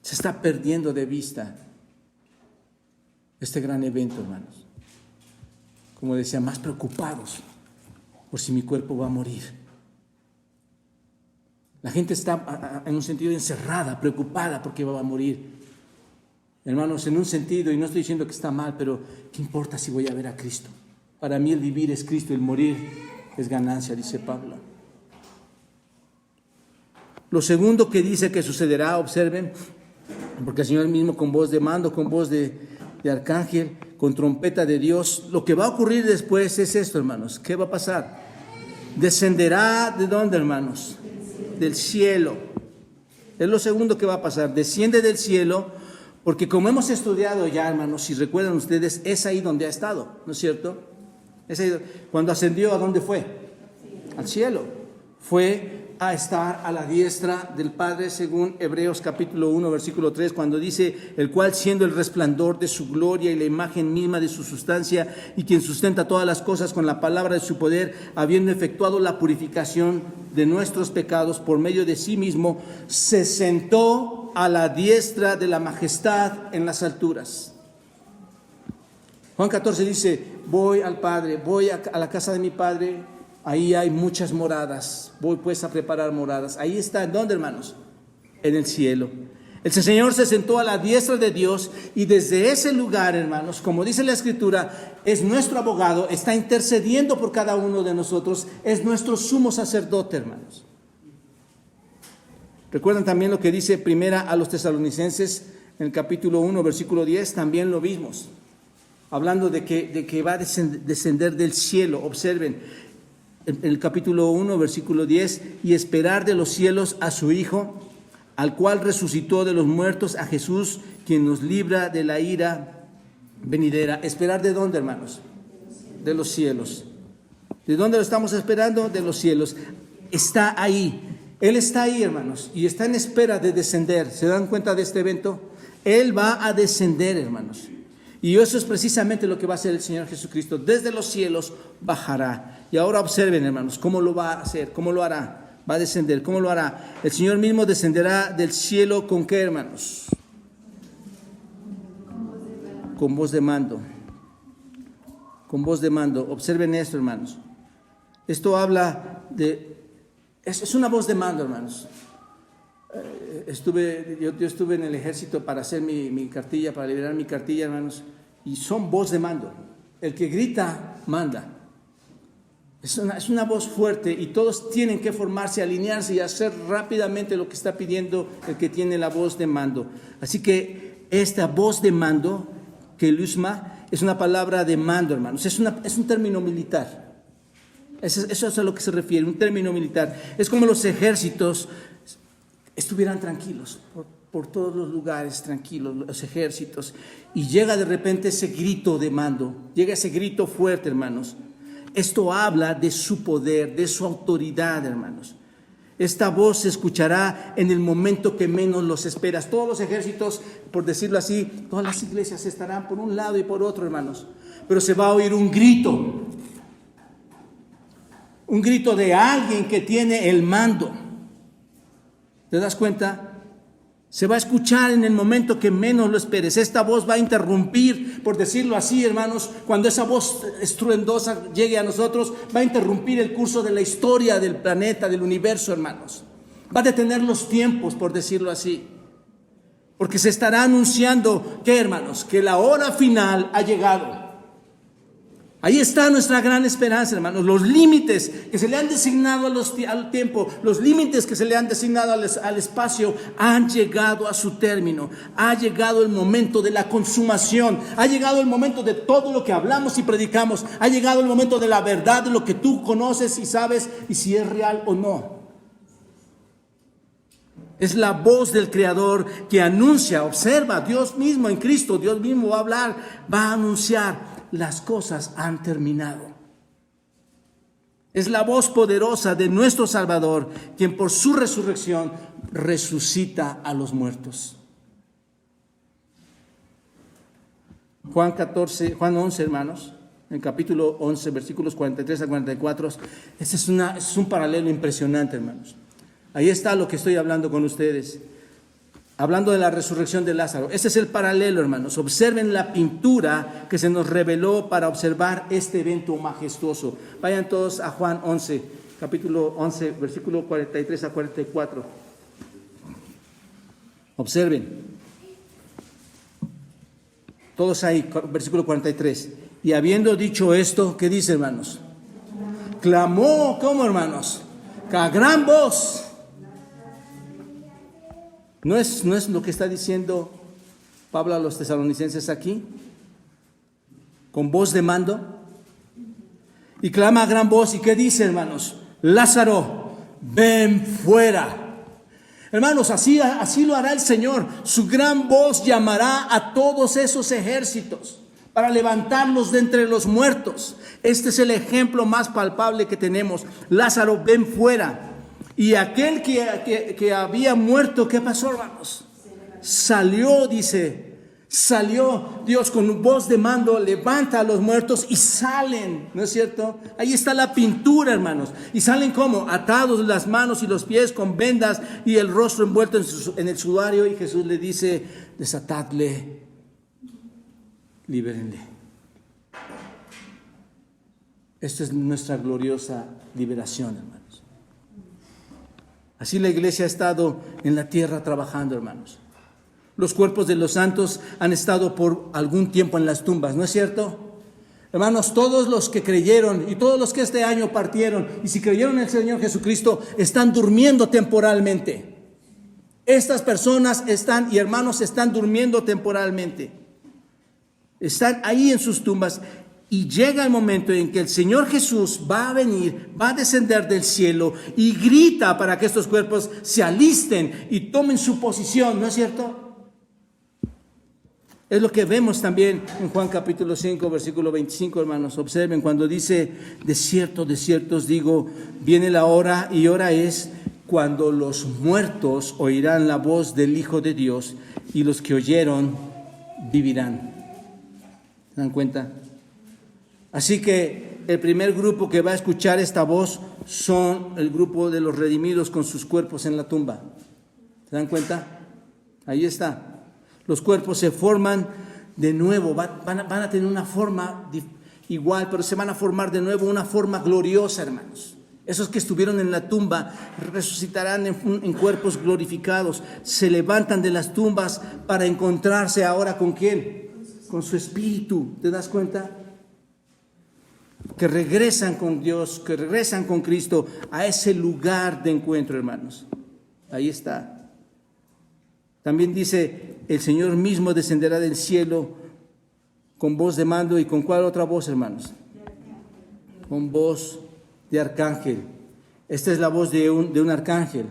Se está perdiendo de vista este gran evento, hermanos. Como decía, más preocupados por si mi cuerpo va a morir. La gente está en un sentido encerrada, preocupada porque va a morir. Hermanos, en un sentido, y no estoy diciendo que está mal, pero ¿qué importa si voy a ver a Cristo? Para mí el vivir es Cristo, el morir es ganancia, dice Pablo. Lo segundo que dice que sucederá, observen, porque el Señor mismo con voz de mando, con voz de arcángel, con trompeta de Dios, lo que va a ocurrir después es esto, hermanos. ¿Qué va a pasar? Descenderá, ¿de dónde, hermanos? Del cielo. Es lo segundo que va a pasar. Desciende del cielo, porque como hemos estudiado ya, hermanos, si recuerdan ustedes, es ahí donde ha estado, ¿no es cierto? Es ahí, cuando ascendió, ¿a dónde fue? Al cielo. Fue a estar a la diestra del Padre, según Hebreos capítulo 1, versículo 3, cuando dice: el cual, siendo el resplandor de su gloria y la imagen misma de su sustancia, y quien sustenta todas las cosas con la palabra de su poder, habiendo efectuado la purificación de nuestros pecados por medio de sí mismo, se sentó a la diestra de la majestad en las alturas. Juan 14 dice: voy al Padre, voy a la casa de mi Padre. Ahí hay muchas moradas. Voy pues a preparar moradas. Ahí está. ¿En dónde, hermanos? En el cielo. El Señor se sentó a la diestra de Dios, y desde ese lugar, hermanos, como dice la Escritura, es nuestro abogado, está intercediendo por cada uno de nosotros, es nuestro sumo sacerdote, hermanos. ¿Recuerdan también lo que dice primera a los Tesalonicenses en el capítulo 1, versículo 10? También lo vimos, hablando de que va a descender del cielo. Observen el capítulo 1, versículo 10: y esperar de los cielos a su Hijo, al cual resucitó de los muertos, a Jesús, quien nos libra de la ira venidera. ¿Esperar de dónde, hermanos? De los cielos. ¿De dónde lo estamos esperando? De los cielos. Está ahí. Él está ahí, hermanos, y está en espera de descender. ¿Se dan cuenta de este evento? Él va a descender, hermanos. Y eso es precisamente lo que va a hacer el Señor Jesucristo. Desde los cielos bajará. Y ahora observen, hermanos, cómo lo va a hacer, cómo lo hará. Va a descender, ¿cómo lo hará? El Señor mismo descenderá del cielo, ¿con qué, hermanos? Con voz de mando. Con voz de mando. Observen esto, hermanos. Esto habla de... Es una voz de mando, hermanos. Yo estuve en el ejército para hacer mi cartilla, para liberar mi cartilla, hermanos, y son voz de mando. El que grita, manda. Es una voz fuerte, y todos tienen que formarse, alinearse y hacer rápidamente lo que está pidiendo el que tiene la voz de mando. Así que esta voz de mando, kelusma, es una palabra de mando, hermanos. Es un término militar. Eso es a lo que se refiere, un término militar. Es como los ejércitos estuvieran tranquilos, por todos los lugares, tranquilos, los ejércitos, y llega de repente ese grito de mando, llega ese grito fuerte, hermanos. Esto habla de su poder, de su autoridad, hermanos. Esta voz se escuchará en el momento que menos los esperas. Todos los ejércitos, por decirlo así, todas las iglesias estarán por un lado y por otro, hermanos, pero se va a oír un grito de alguien que tiene el mando. ¿Te das cuenta? Se va a escuchar en el momento que menos lo esperes. Esta voz va a interrumpir, por decirlo así, hermanos, cuando esa voz estruendosa llegue a nosotros, va a interrumpir el curso de la historia del planeta, del universo, hermanos. Va a detener los tiempos, por decirlo así. Porque se estará anunciando, ¿qué, hermanos? Que la hora final ha llegado. Ahí está nuestra gran esperanza, hermanos. Los límites que se le han designado al tiempo, los límites que se le han designado al espacio, han llegado a su término. Ha llegado el momento de la consumación. Ha llegado el momento de todo lo que hablamos y predicamos. Ha llegado el momento de la verdad, de lo que tú conoces y sabes, y si es real o no. Es la voz del Creador que anuncia. Observa, Dios mismo en Cristo, Dios mismo va a hablar, va a anunciar: las cosas han terminado. Es la voz poderosa de nuestro Salvador, quien por su resurrección resucita a los muertos. Juan 11, hermanos, en capítulo 11, versículos 43 a 44. Ese es un paralelo impresionante, hermanos. Ahí está lo que estoy hablando con ustedes. Hablando de la resurrección de Lázaro. Ese es el paralelo, hermanos. Observen la pintura que se nos reveló para observar este evento majestuoso. Vayan todos a Juan 11, capítulo 11, versículo 43 a 44. Observen. Todos ahí, versículo 43. Y habiendo dicho esto, ¿qué dice, hermanos? Clamó, ¿cómo, hermanos? A gran voz. ¿No es lo que está diciendo Pablo a los tesalonicenses aquí? Con voz de mando. Y clama a gran voz. ¿Y qué dice, hermanos? Lázaro, ven fuera. Hermanos, así lo hará el Señor. Su gran voz llamará a todos esos ejércitos para levantarlos de entre los muertos. Este es el ejemplo más palpable que tenemos. Lázaro, ven fuera. Y aquel que había muerto, ¿qué pasó, hermanos? Salió, dice. Salió Dios con voz de mando, levanta a los muertos y salen, ¿no es cierto? Ahí está la pintura, hermanos. ¿Y salen cómo? Atados las manos y los pies con vendas y el rostro envuelto en el sudario. Y Jesús le dice, desatadle, libérenle. Esta es nuestra gloriosa liberación, hermanos. Así la iglesia ha estado en la tierra trabajando, hermanos. Los cuerpos de los santos han estado por algún tiempo en las tumbas, ¿no es cierto? Hermanos, todos los que creyeron y todos los que este año partieron, y si creyeron en el Señor Jesucristo, están durmiendo temporalmente. Estas personas están durmiendo temporalmente. Están ahí en sus tumbas. Y llega el momento en que el Señor Jesús va a venir, va a descender del cielo y grita para que estos cuerpos se alisten y tomen su posición, ¿no es cierto? Es lo que vemos también en Juan capítulo 5, versículo 25, hermanos. Observen cuando dice, de cierto os digo, viene la hora y hora es cuando los muertos oirán la voz del Hijo de Dios y los que oyeron vivirán. ¿Se dan cuenta? Así que el primer grupo que va a escuchar esta voz son el grupo de los redimidos con sus cuerpos en la tumba. ¿Se dan cuenta? Ahí está. Los cuerpos se forman de nuevo, van a tener una forma igual, pero se van a formar de nuevo una forma gloriosa, hermanos. Esos que estuvieron en la tumba resucitarán en cuerpos glorificados, se levantan de las tumbas para encontrarse ahora ¿con quién? Con su espíritu, ¿te das cuenta? Que regresan con Dios, que regresan con Cristo a ese lugar de encuentro, hermanos. Ahí está. También dice, el Señor mismo descenderá del cielo con voz de mando. ¿Y con cuál otra voz, hermanos? Con voz de arcángel. Esta es la voz de un arcángel.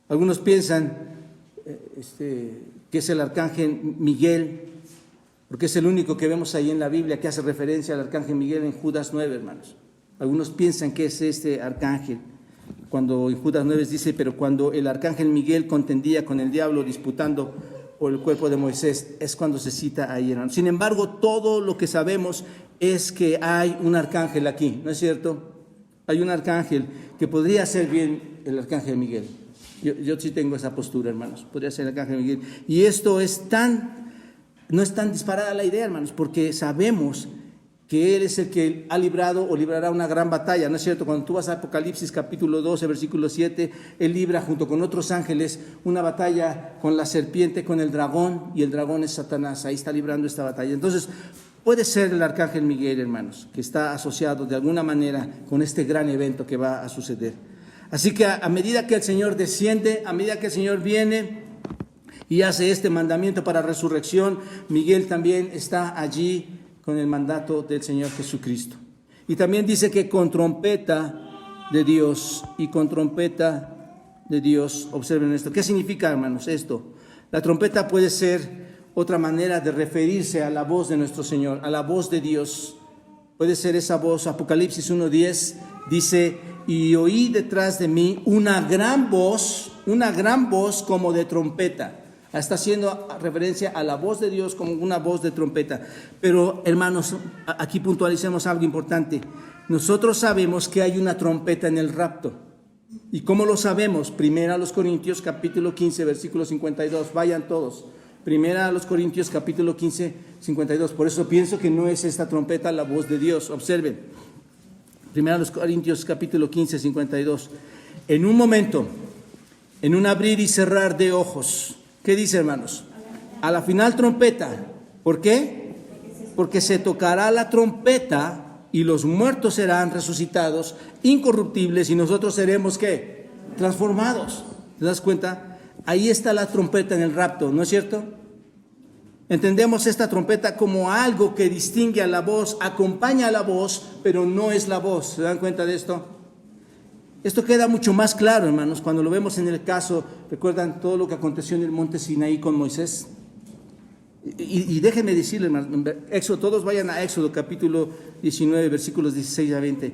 Algunos piensan que es el arcángel Miguel, porque es el único que vemos ahí en la Biblia que hace referencia al arcángel Miguel en Judas 9, hermanos. Algunos piensan que es este arcángel. Cuando en Judas 9 dice, pero cuando el arcángel Miguel contendía con el diablo disputando por el cuerpo de Moisés, es cuando se cita ahí, hermanos. Sin embargo, todo lo que sabemos es que hay un arcángel aquí, ¿no es cierto? Hay un arcángel que podría ser bien el arcángel Miguel. Yo sí tengo esa postura, hermanos. Podría ser el arcángel Miguel. Y esto no es tan disparada la idea, hermanos, porque sabemos que Él es el que ha librado o librará una gran batalla, ¿no es cierto? Cuando tú vas a Apocalipsis capítulo 12, versículo 7, Él libra junto con otros ángeles una batalla con la serpiente, con el dragón, y el dragón es Satanás. Ahí está librando esta batalla. Entonces, puede ser el arcángel Miguel, hermanos, que está asociado de alguna manera con este gran evento que va a suceder. Así que a medida que el Señor desciende, a medida que el Señor viene y hace este mandamiento para resurrección, Miguel también está allí con el mandato del Señor Jesucristo. Y también dice que con trompeta de Dios y con trompeta de Dios, observen esto. ¿Qué significa, hermanos, esto? La trompeta puede ser otra manera de referirse a la voz de nuestro Señor, a la voz de Dios. Puede ser esa voz. Apocalipsis 1:10 dice, y oí detrás de mí una gran voz como de trompeta. Está haciendo referencia a la voz de Dios como una voz de trompeta. Pero, hermanos, aquí puntualicemos algo importante. Nosotros sabemos que hay una trompeta en el rapto. ¿Y cómo lo sabemos? Primera a los Corintios capítulo 15, versículo 52. Vayan todos. Primera a los Corintios capítulo 15, 52. Por eso pienso que no es esta trompeta la voz de Dios. Observen. Primera a los Corintios capítulo 15, 52. En un momento, en un abrir y cerrar de ojos. ¿Qué dice, hermanos? A la final trompeta. ¿Por qué? Porque se tocará la trompeta y los muertos serán resucitados, incorruptibles, y nosotros seremos, ¿qué? Transformados. ¿Te das cuenta? Ahí está la trompeta en el rapto, ¿no es cierto? Entendemos esta trompeta como algo que distingue a la voz, acompaña a la voz, pero no es la voz. ¿Se dan cuenta de esto? Esto queda mucho más claro, hermanos, cuando lo vemos en el caso, ¿recuerdan todo lo que aconteció en el monte Sinaí con Moisés? Y déjenme decirles, hermanos, Éxodo, todos vayan a Éxodo capítulo 19, versículos 16 a 20.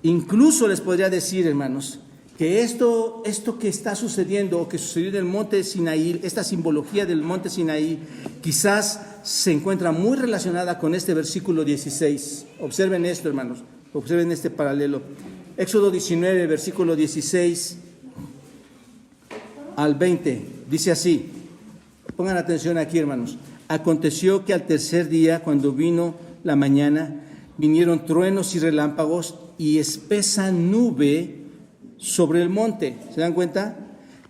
Incluso les podría decir, hermanos, que esto que está sucediendo o que sucedió en el monte Sinaí, esta simbología del monte Sinaí, quizás se encuentra muy relacionada con este versículo 16. Observen esto, hermanos, observen este paralelo. Éxodo 19, versículo 16 al 20, dice así, pongan atención aquí, hermanos. Aconteció que al tercer día, cuando vino la mañana, vinieron truenos y relámpagos y espesa nube sobre el monte, ¿se dan cuenta?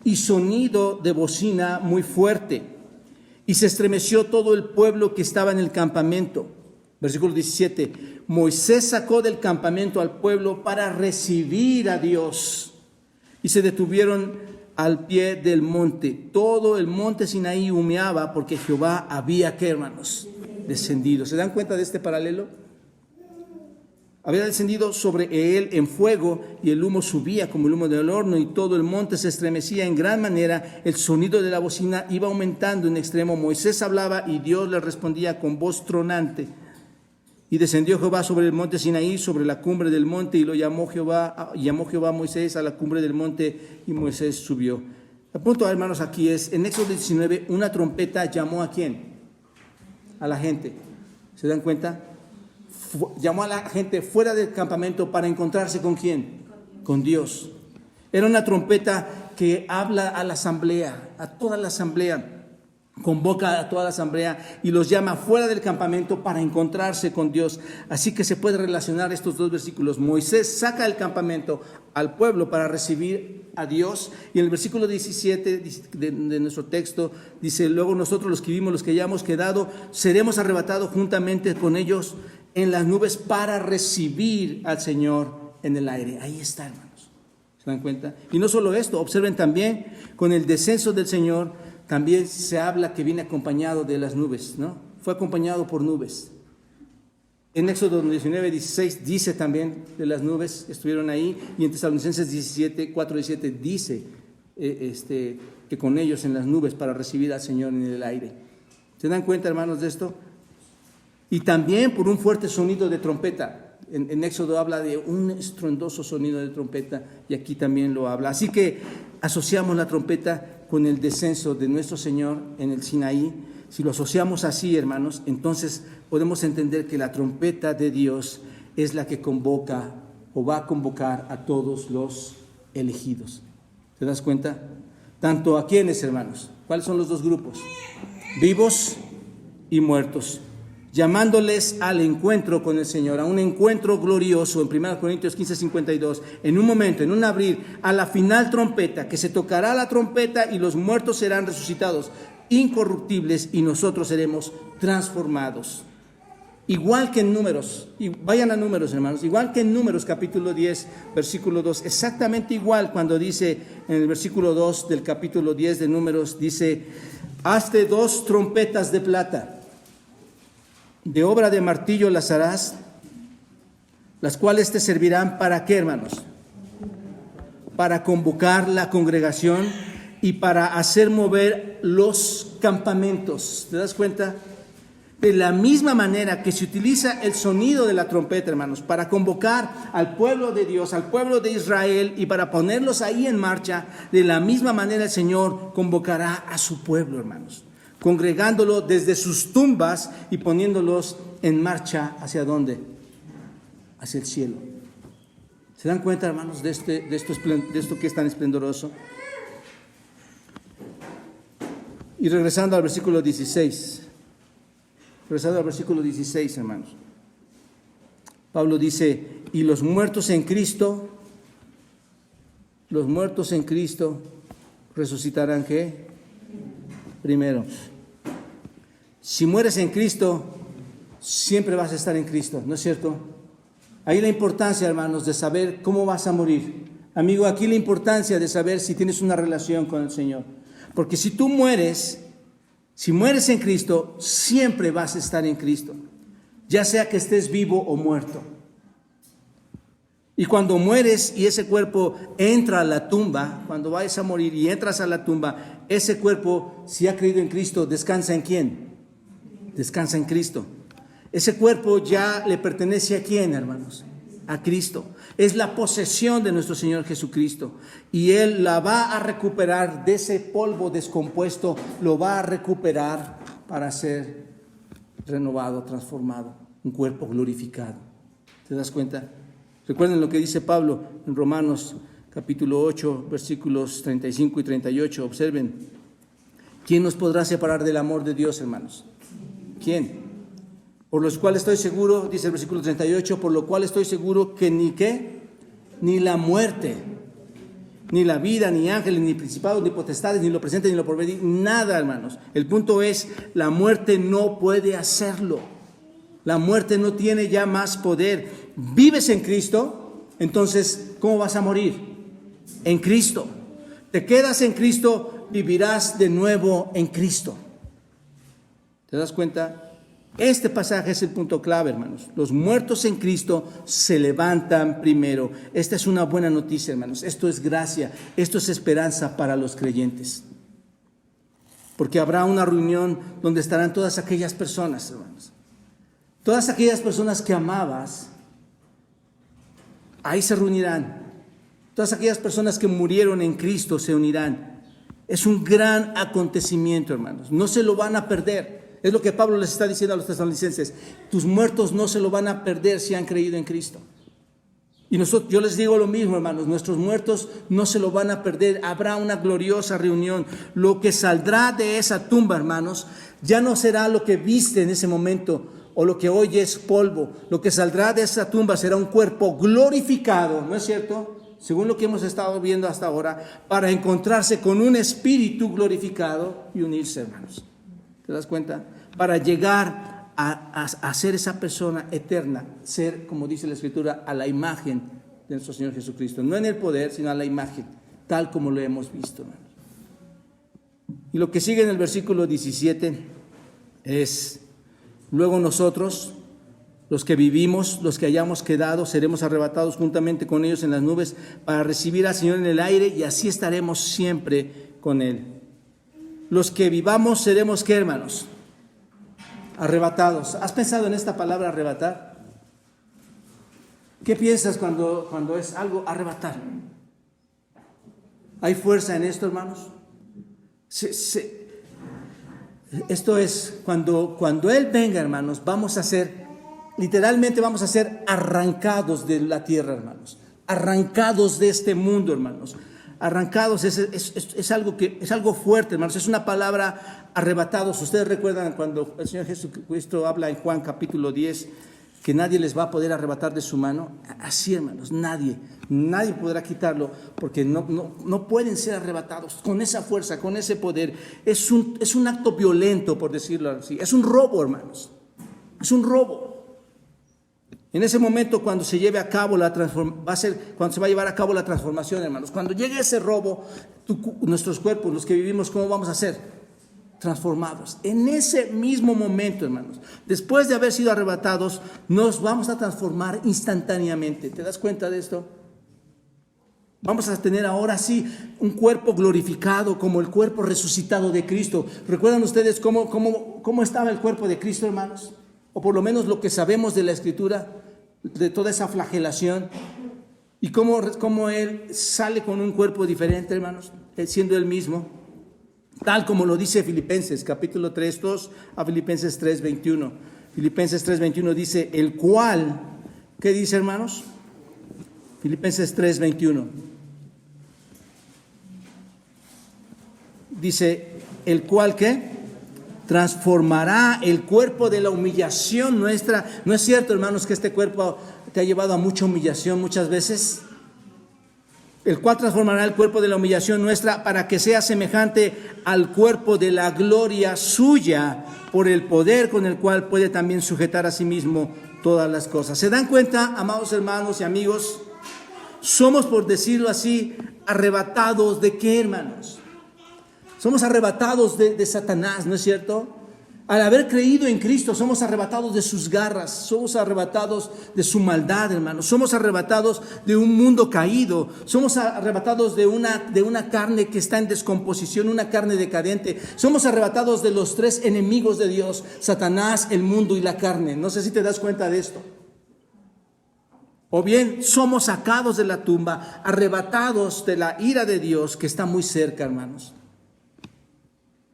Y sonido de bocina muy fuerte, y se estremeció todo el pueblo que estaba en el campamento. Versículo 17, Moisés sacó del campamento al pueblo para recibir a Dios, y se detuvieron al pie del monte. Todo el monte Sinaí humeaba porque Jehová había, ¿qué, hermanos? Descendido. ¿Se dan cuenta de este paralelo? Había descendido sobre él en fuego, y el humo subía como el humo del horno, y todo el monte se estremecía en gran manera. El sonido de la bocina iba aumentando en extremo. Moisés hablaba y Dios le respondía con voz tronante. Y descendió Jehová sobre el monte Sinaí, sobre la cumbre del monte, y lo llamó Jehová a Moisés a la cumbre del monte, y Moisés subió. El punto, hermanos, aquí es, en Éxodo 19, una trompeta llamó ¿a quién? A la gente. ¿Se dan cuenta? Llamó a la gente fuera del campamento para encontrarse ¿con quién? Con Dios. Era una trompeta que habla a la asamblea, a toda la asamblea. Convoca a toda la asamblea y los llama fuera del campamento para encontrarse con Dios. Así que se puede relacionar estos dos versículos. Moisés saca del campamento al pueblo para recibir a Dios, y en el versículo 17 de nuestro texto dice: luego nosotros, los que vimos, los que hayamos quedado, seremos arrebatados juntamente con ellos en las nubes para recibir al Señor en el aire. Ahí está, hermanos. ¿Se dan cuenta? Y no solo esto, observen también con el descenso del Señor. También se habla que viene acompañado de las nubes, ¿no? Fue acompañado por nubes. En Éxodo 19, 16 dice también de las nubes, estuvieron ahí, y en Tesalonicenses 17, 4, 17 dice que con ellos en las nubes para recibir al Señor en el aire. ¿Se dan cuenta, hermanos, de esto? Y también por un fuerte sonido de trompeta. En Éxodo habla de un estruendoso sonido de trompeta, y aquí también lo habla. Así que asociamos la trompeta con el descenso de nuestro Señor en el Sinaí. Si lo asociamos así, hermanos, entonces podemos entender que la trompeta de Dios es la que convoca o va a convocar a todos los elegidos. ¿Te das cuenta? Tanto a quienes, hermanos. ¿Cuáles son los dos grupos? Vivos y muertos, llamándoles al encuentro con el Señor, a un encuentro glorioso. En 1 Corintios 15, 52, en un momento, en un abrir, a la final trompeta, que se tocará la trompeta y los muertos serán resucitados, incorruptibles, y nosotros seremos transformados. Igual que en Números, y vayan a Números, hermanos, igual que en Números capítulo 10, versículo 2, exactamente igual cuando dice en el versículo 2 del capítulo 10 de Números, dice: hazte 2 trompetas de plata, de obra de martillo las harás, las cuales te servirán ¿para qué, hermanos? Para convocar la congregación y para hacer mover los campamentos. ¿Te das cuenta? De la misma manera que se utiliza el sonido de la trompeta, hermanos, para convocar al pueblo de Dios, al pueblo de Israel, y para ponerlos ahí en marcha, de la misma manera el Señor convocará a su pueblo, hermanos, congregándolo desde sus tumbas y poniéndolos en marcha. ¿Hacia dónde? Hacia el cielo. ¿Se dan cuenta, hermanos, de esto que es tan esplendoroso? Y regresando al versículo 16. Regresando al versículo 16, hermanos. Pablo dice: y los muertos en Cristo resucitarán, ¿qué? Primero. Si mueres en Cristo, siempre vas a estar en Cristo, ¿no es cierto? Ahí la importancia, hermanos, de saber cómo vas a morir. Amigo, aquí la importancia de saber si tienes una relación con el Señor. Porque si tú mueres, si mueres en Cristo, siempre vas a estar en Cristo, ya sea que estés vivo o muerto. Y cuando mueres y ese cuerpo entra a la tumba, cuando vayas a morir y entras a la tumba, ese cuerpo, si ha creído en Cristo, ¿descansa en quién? Descansa en Cristo. Ese cuerpo ya le pertenece ¿a quién, hermanos? A Cristo. Es la posesión de nuestro Señor Jesucristo. Y Él la va a recuperar de ese polvo descompuesto, lo va a recuperar para ser renovado, transformado, un cuerpo glorificado. ¿Te das cuenta? Recuerden lo que dice Pablo en Romanos capítulo 8, versículos 35 y 38. Observen. ¿Quién nos podrá separar del amor de Dios, hermanos? ¿Quién? Por los cuales estoy seguro, dice el versículo 38, por lo cual estoy seguro que ni qué, ni la muerte, ni la vida, ni ángeles, ni principados, ni potestades, ni lo presente, ni lo porvenir, nada, hermanos. El punto es, la muerte no puede hacerlo. La muerte no tiene ya más poder. Vives en Cristo, entonces, ¿cómo vas a morir? En Cristo. Te quedas en Cristo, vivirás de nuevo en Cristo. ¿Te das cuenta? Este pasaje es el punto clave, hermanos. Los muertos en Cristo se levantan primero. Esta es una buena noticia, hermanos. Esto es gracia, esto es esperanza para los creyentes. Porque habrá una reunión donde estarán todas aquellas personas, hermanos. Todas aquellas personas que amabas, ahí se reunirán. Todas aquellas personas que murieron en Cristo se unirán. Es un gran acontecimiento, hermanos. No se lo van a perder. Es lo que Pablo les está diciendo a los tesalonicenses. Tus muertos no se lo van a perder si han creído en Cristo. Y yo les digo lo mismo, hermanos. Nuestros muertos no se lo van a perder. Habrá una gloriosa reunión. Lo que saldrá de esa tumba, hermanos, ya no será lo que viste en ese momento o lo que hoy es polvo. Lo que saldrá de esa tumba será un cuerpo glorificado, ¿no es cierto? Según lo que hemos estado viendo hasta ahora, para encontrarse con un espíritu glorificado y unirse, hermanos. ¿Te das cuenta? Para llegar a ser esa persona eterna, ser, como dice la Escritura, a la imagen de nuestro Señor Jesucristo. No en el poder, sino a la imagen, tal como lo hemos visto, hermanos. Y lo que sigue en el versículo 17 es: luego nosotros, los que vivimos, los que hayamos quedado, seremos arrebatados juntamente con ellos en las nubes para recibir al Señor en el aire, y así estaremos siempre con Él. Los que vivamos seremos, ¿qué, hermanos? Arrebatados. ¿Has pensado en esta palabra arrebatar? ¿Qué piensas cuando es algo arrebatar? ¿Hay fuerza en esto, hermanos? Esto es, cuando Él venga, hermanos, literalmente vamos a ser arrancados de la tierra, hermanos. Arrancados de este mundo, hermanos. Arrancados es algo fuerte, hermanos. Es una palabra, arrebatados. Ustedes recuerdan cuando el Señor Jesucristo habla en Juan capítulo 10 que nadie les va a poder arrebatar de su mano. Así, hermanos, nadie podrá quitarlo, porque no pueden ser arrebatados con esa fuerza, con ese poder. Es un acto violento, por decirlo así. Es un robo, hermanos. Es un robo. En ese momento, cuando se lleve a cabo cuando se va a llevar a cabo la transformación, hermanos, cuando llegue ese robo, nuestros cuerpos, los que vivimos, ¿cómo vamos a ser? Transformados. En ese mismo momento, hermanos, después de haber sido arrebatados, nos vamos a transformar instantáneamente. ¿Te das cuenta de esto? Vamos a tener ahora sí un cuerpo glorificado, como el cuerpo resucitado de Cristo. ¿Recuerdan ustedes cómo estaba el cuerpo de Cristo, hermanos? O por lo menos lo que sabemos de la Escritura, de toda esa flagelación, y cómo Él sale con un cuerpo diferente, hermanos, siendo Él mismo, tal como lo dice Filipenses, capítulo 3, 2 a Filipenses 3, 21. Filipenses 3, 21 dice, el cual, ¿qué dice, hermanos? Filipenses 3, 21. Dice, el cual, ¿qué? Transformará el cuerpo de la humillación nuestra. ¿No es cierto, hermanos, que este cuerpo te ha llevado a mucha humillación muchas veces? El cual transformará el cuerpo de la humillación nuestra para que sea semejante al cuerpo de la gloria suya, por el poder con el cual puede también sujetar a sí mismo todas las cosas. ¿Se dan cuenta, amados hermanos y amigos? Somos, por decirlo así, arrebatados ¿de qué, hermanos? Somos arrebatados de Satanás, ¿no es cierto? Al haber creído en Cristo, somos arrebatados de sus garras, somos arrebatados de su maldad, hermanos. Somos arrebatados de un mundo caído, somos arrebatados de una carne que está en descomposición, una carne decadente. Somos arrebatados de los tres enemigos de Dios: Satanás, el mundo y la carne. No sé si te das cuenta de esto. O bien somos sacados de la tumba, arrebatados de la ira de Dios que está muy cerca, hermanos.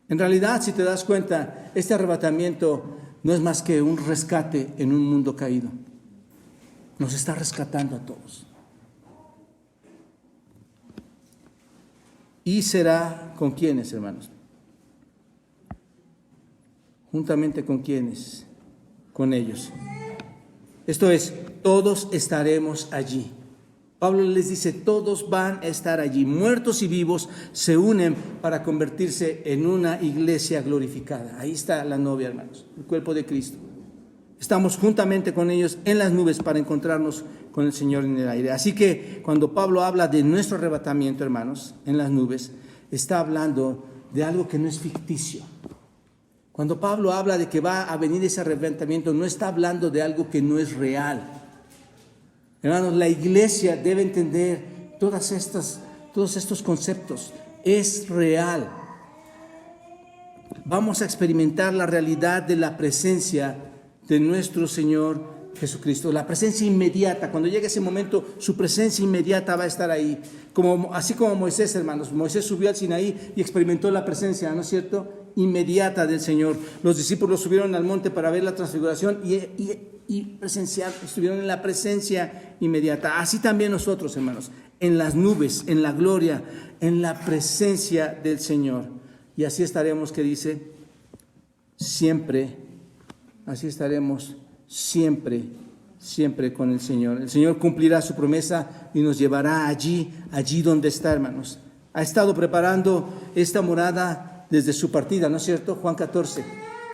En realidad, si te das cuenta, este arrebatamiento no es más que un rescate en un mundo caído. Nos está rescatando a todos. ¿Y será con quiénes, hermanos? Juntamente con quiénes, con ellos. Esto es, todos estaremos allí. Pablo les dice, todos van a estar allí, muertos y vivos se unen para convertirse en una iglesia glorificada. Ahí está la novia, hermanos, el cuerpo de Cristo. Estamos juntamente con ellos en las nubes para encontrarnos con el Señor en el aire. Así que cuando Pablo habla de nuestro arrebatamiento, hermanos, en las nubes, está hablando de algo que no es ficticio. Cuando Pablo habla de que va a venir ese arrebatamiento, no está hablando de algo que no es real. Hermanos, la iglesia debe entender todos estos conceptos. Es real. Vamos a experimentar la realidad de la presencia de nuestro Señor Jesucristo. La presencia inmediata. Cuando llegue ese momento, su presencia inmediata va a estar ahí. Así como Moisés, hermanos. Moisés subió al Sinaí y experimentó la presencia, ¿no es cierto?, inmediata del Señor. Los discípulos subieron al monte para ver la transfiguración y presenciar, estuvieron en la presencia inmediata. Así también nosotros, hermanos, en las nubes, en la gloria, en la presencia del Señor. Y así estaremos, que dice, siempre, así estaremos siempre con el Señor. El Señor cumplirá su promesa y nos llevará allí donde está, hermanos. Ha estado preparando esta morada desde su partida, ¿no es cierto? Juan 14.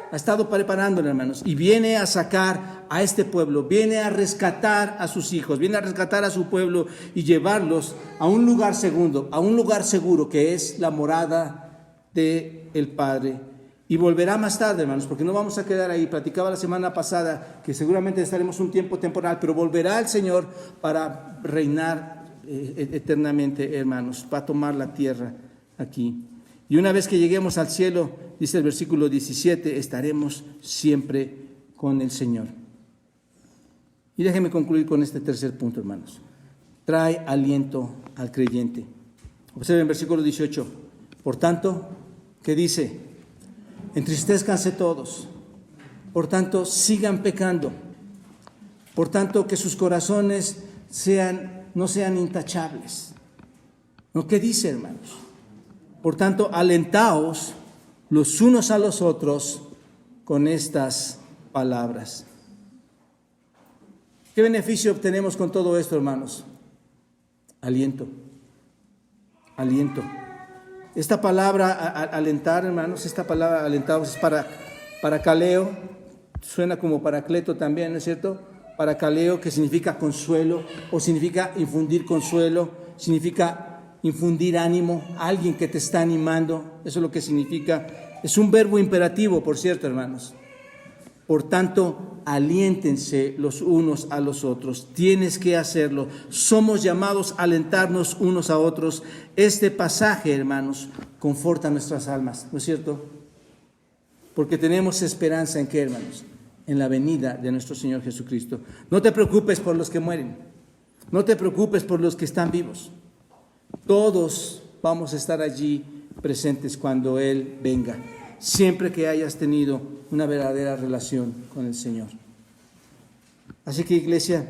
Ha estado preparándola, hermanos, y viene a sacar a este pueblo, viene a rescatar a sus hijos, viene a rescatar a su pueblo y llevarlos a un lugar seguro, que es la morada del Padre. Y volverá más tarde, hermanos, porque no vamos a quedar ahí. Platicaba la semana pasada que seguramente estaremos un tiempo temporal, pero volverá el Señor para reinar eternamente, hermanos, para tomar la tierra aquí. Y una vez que lleguemos al cielo, dice el versículo 17, estaremos siempre con el Señor. Y déjenme concluir con este tercer punto, hermanos. Trae aliento al creyente. Observen el versículo 18. Por tanto, ¿qué dice? Entristezcanse todos. Por tanto, sigan pecando. Por tanto, que sus corazones no sean intachables. ¿No? ¿Qué dice, hermanos? Por tanto, alentaos los unos a los otros con estas palabras. ¿Qué beneficio obtenemos con todo esto, hermanos? Aliento. Esta palabra alentar, hermanos, esta palabra alentaos es para caleo, suena como paracleto también, ¿no es cierto? Para caleo, que significa consuelo, o significa infundir consuelo, significa infundir ánimo a alguien que te está animando. Eso es lo que significa. Es un verbo imperativo, por cierto, hermanos. Por tanto, aliéntense los unos a los otros. Tienes que hacerlo. Somos llamados a alentarnos unos a otros. Este pasaje, hermanos, conforta nuestras almas, ¿no es cierto? Porque tenemos esperanza en ¿qué, hermanos? En la venida de nuestro Señor Jesucristo. No te preocupes por los que mueren. No te preocupes por los que están vivos. Todos vamos a estar allí presentes cuando Él venga, siempre que hayas tenido una verdadera relación con el Señor. Así que, iglesia,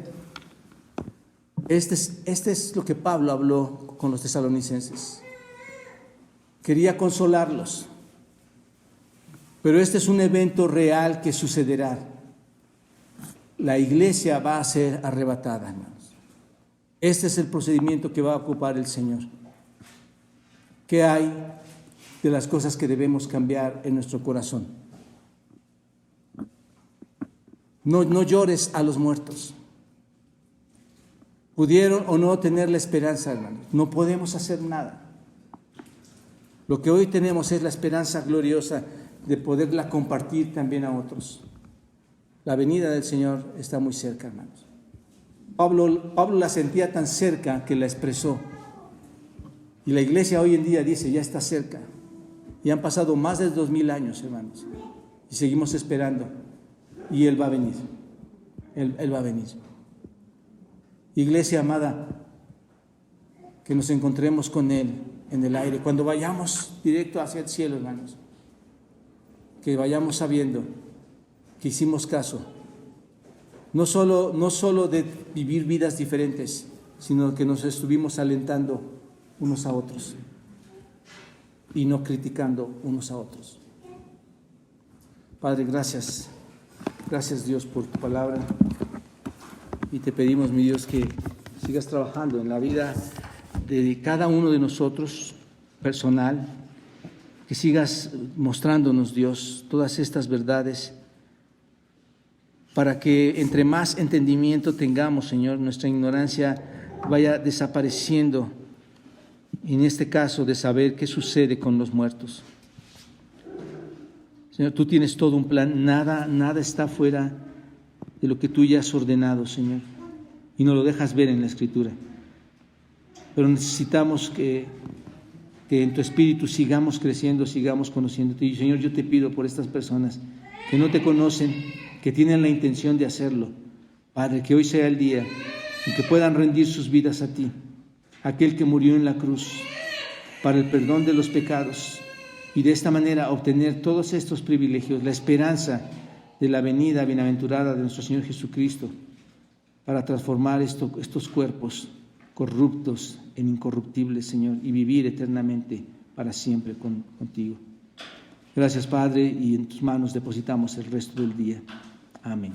este es lo que Pablo habló con los tesalonicenses. Quería consolarlos, pero este es un evento real que sucederá. La iglesia va a ser arrebatada, hermanos. Este es el procedimiento que va a ocupar el Señor. ¿Qué hay de las cosas que debemos cambiar en nuestro corazón? No llores a los muertos. pudieron o no tener la esperanza, hermanos. No podemos hacer nada. Lo que hoy tenemos es la esperanza gloriosa de poderla compartir también a otros. La venida del Señor está muy cerca, hermanos. Pablo la sentía tan cerca que la expresó. Y la iglesia hoy en día dice, ya está cerca. Y han pasado más de 2000 años, hermanos. Y seguimos esperando. Y Él va a venir. Él va a venir. Iglesia amada, que nos encontremos con Él en el aire. Cuando vayamos directo hacia el cielo, hermanos, que vayamos sabiendo que hicimos caso. No solo de vivir vidas diferentes, sino que nos estuvimos alentando unos a otros y no criticando unos a otros. Padre, gracias. Gracias, Dios, por tu palabra. Y te pedimos, mi Dios, que sigas trabajando en la vida de cada uno de nosotros, personal, que sigas mostrándonos, Dios, todas estas verdades, para que entre más entendimiento tengamos, Señor, nuestra ignorancia vaya desapareciendo, en este caso de saber qué sucede con los muertos. Señor, tú tienes todo un plan, nada está fuera de lo que tú ya has ordenado, Señor, y nos lo dejas ver en la Escritura. Pero necesitamos que en tu Espíritu sigamos creciendo, sigamos conociéndote. Y Señor, yo te pido por estas personas que no te conocen, que tienen la intención de hacerlo. Padre, que hoy sea el día en que puedan rendir sus vidas a ti, aquel que murió en la cruz para el perdón de los pecados, y de esta manera obtener todos estos privilegios, la esperanza de la venida bienaventurada de nuestro Señor Jesucristo, para transformar estos cuerpos corruptos en incorruptibles, Señor, y vivir eternamente para siempre contigo. Gracias, Padre, y en tus manos depositamos el resto del día. Amén.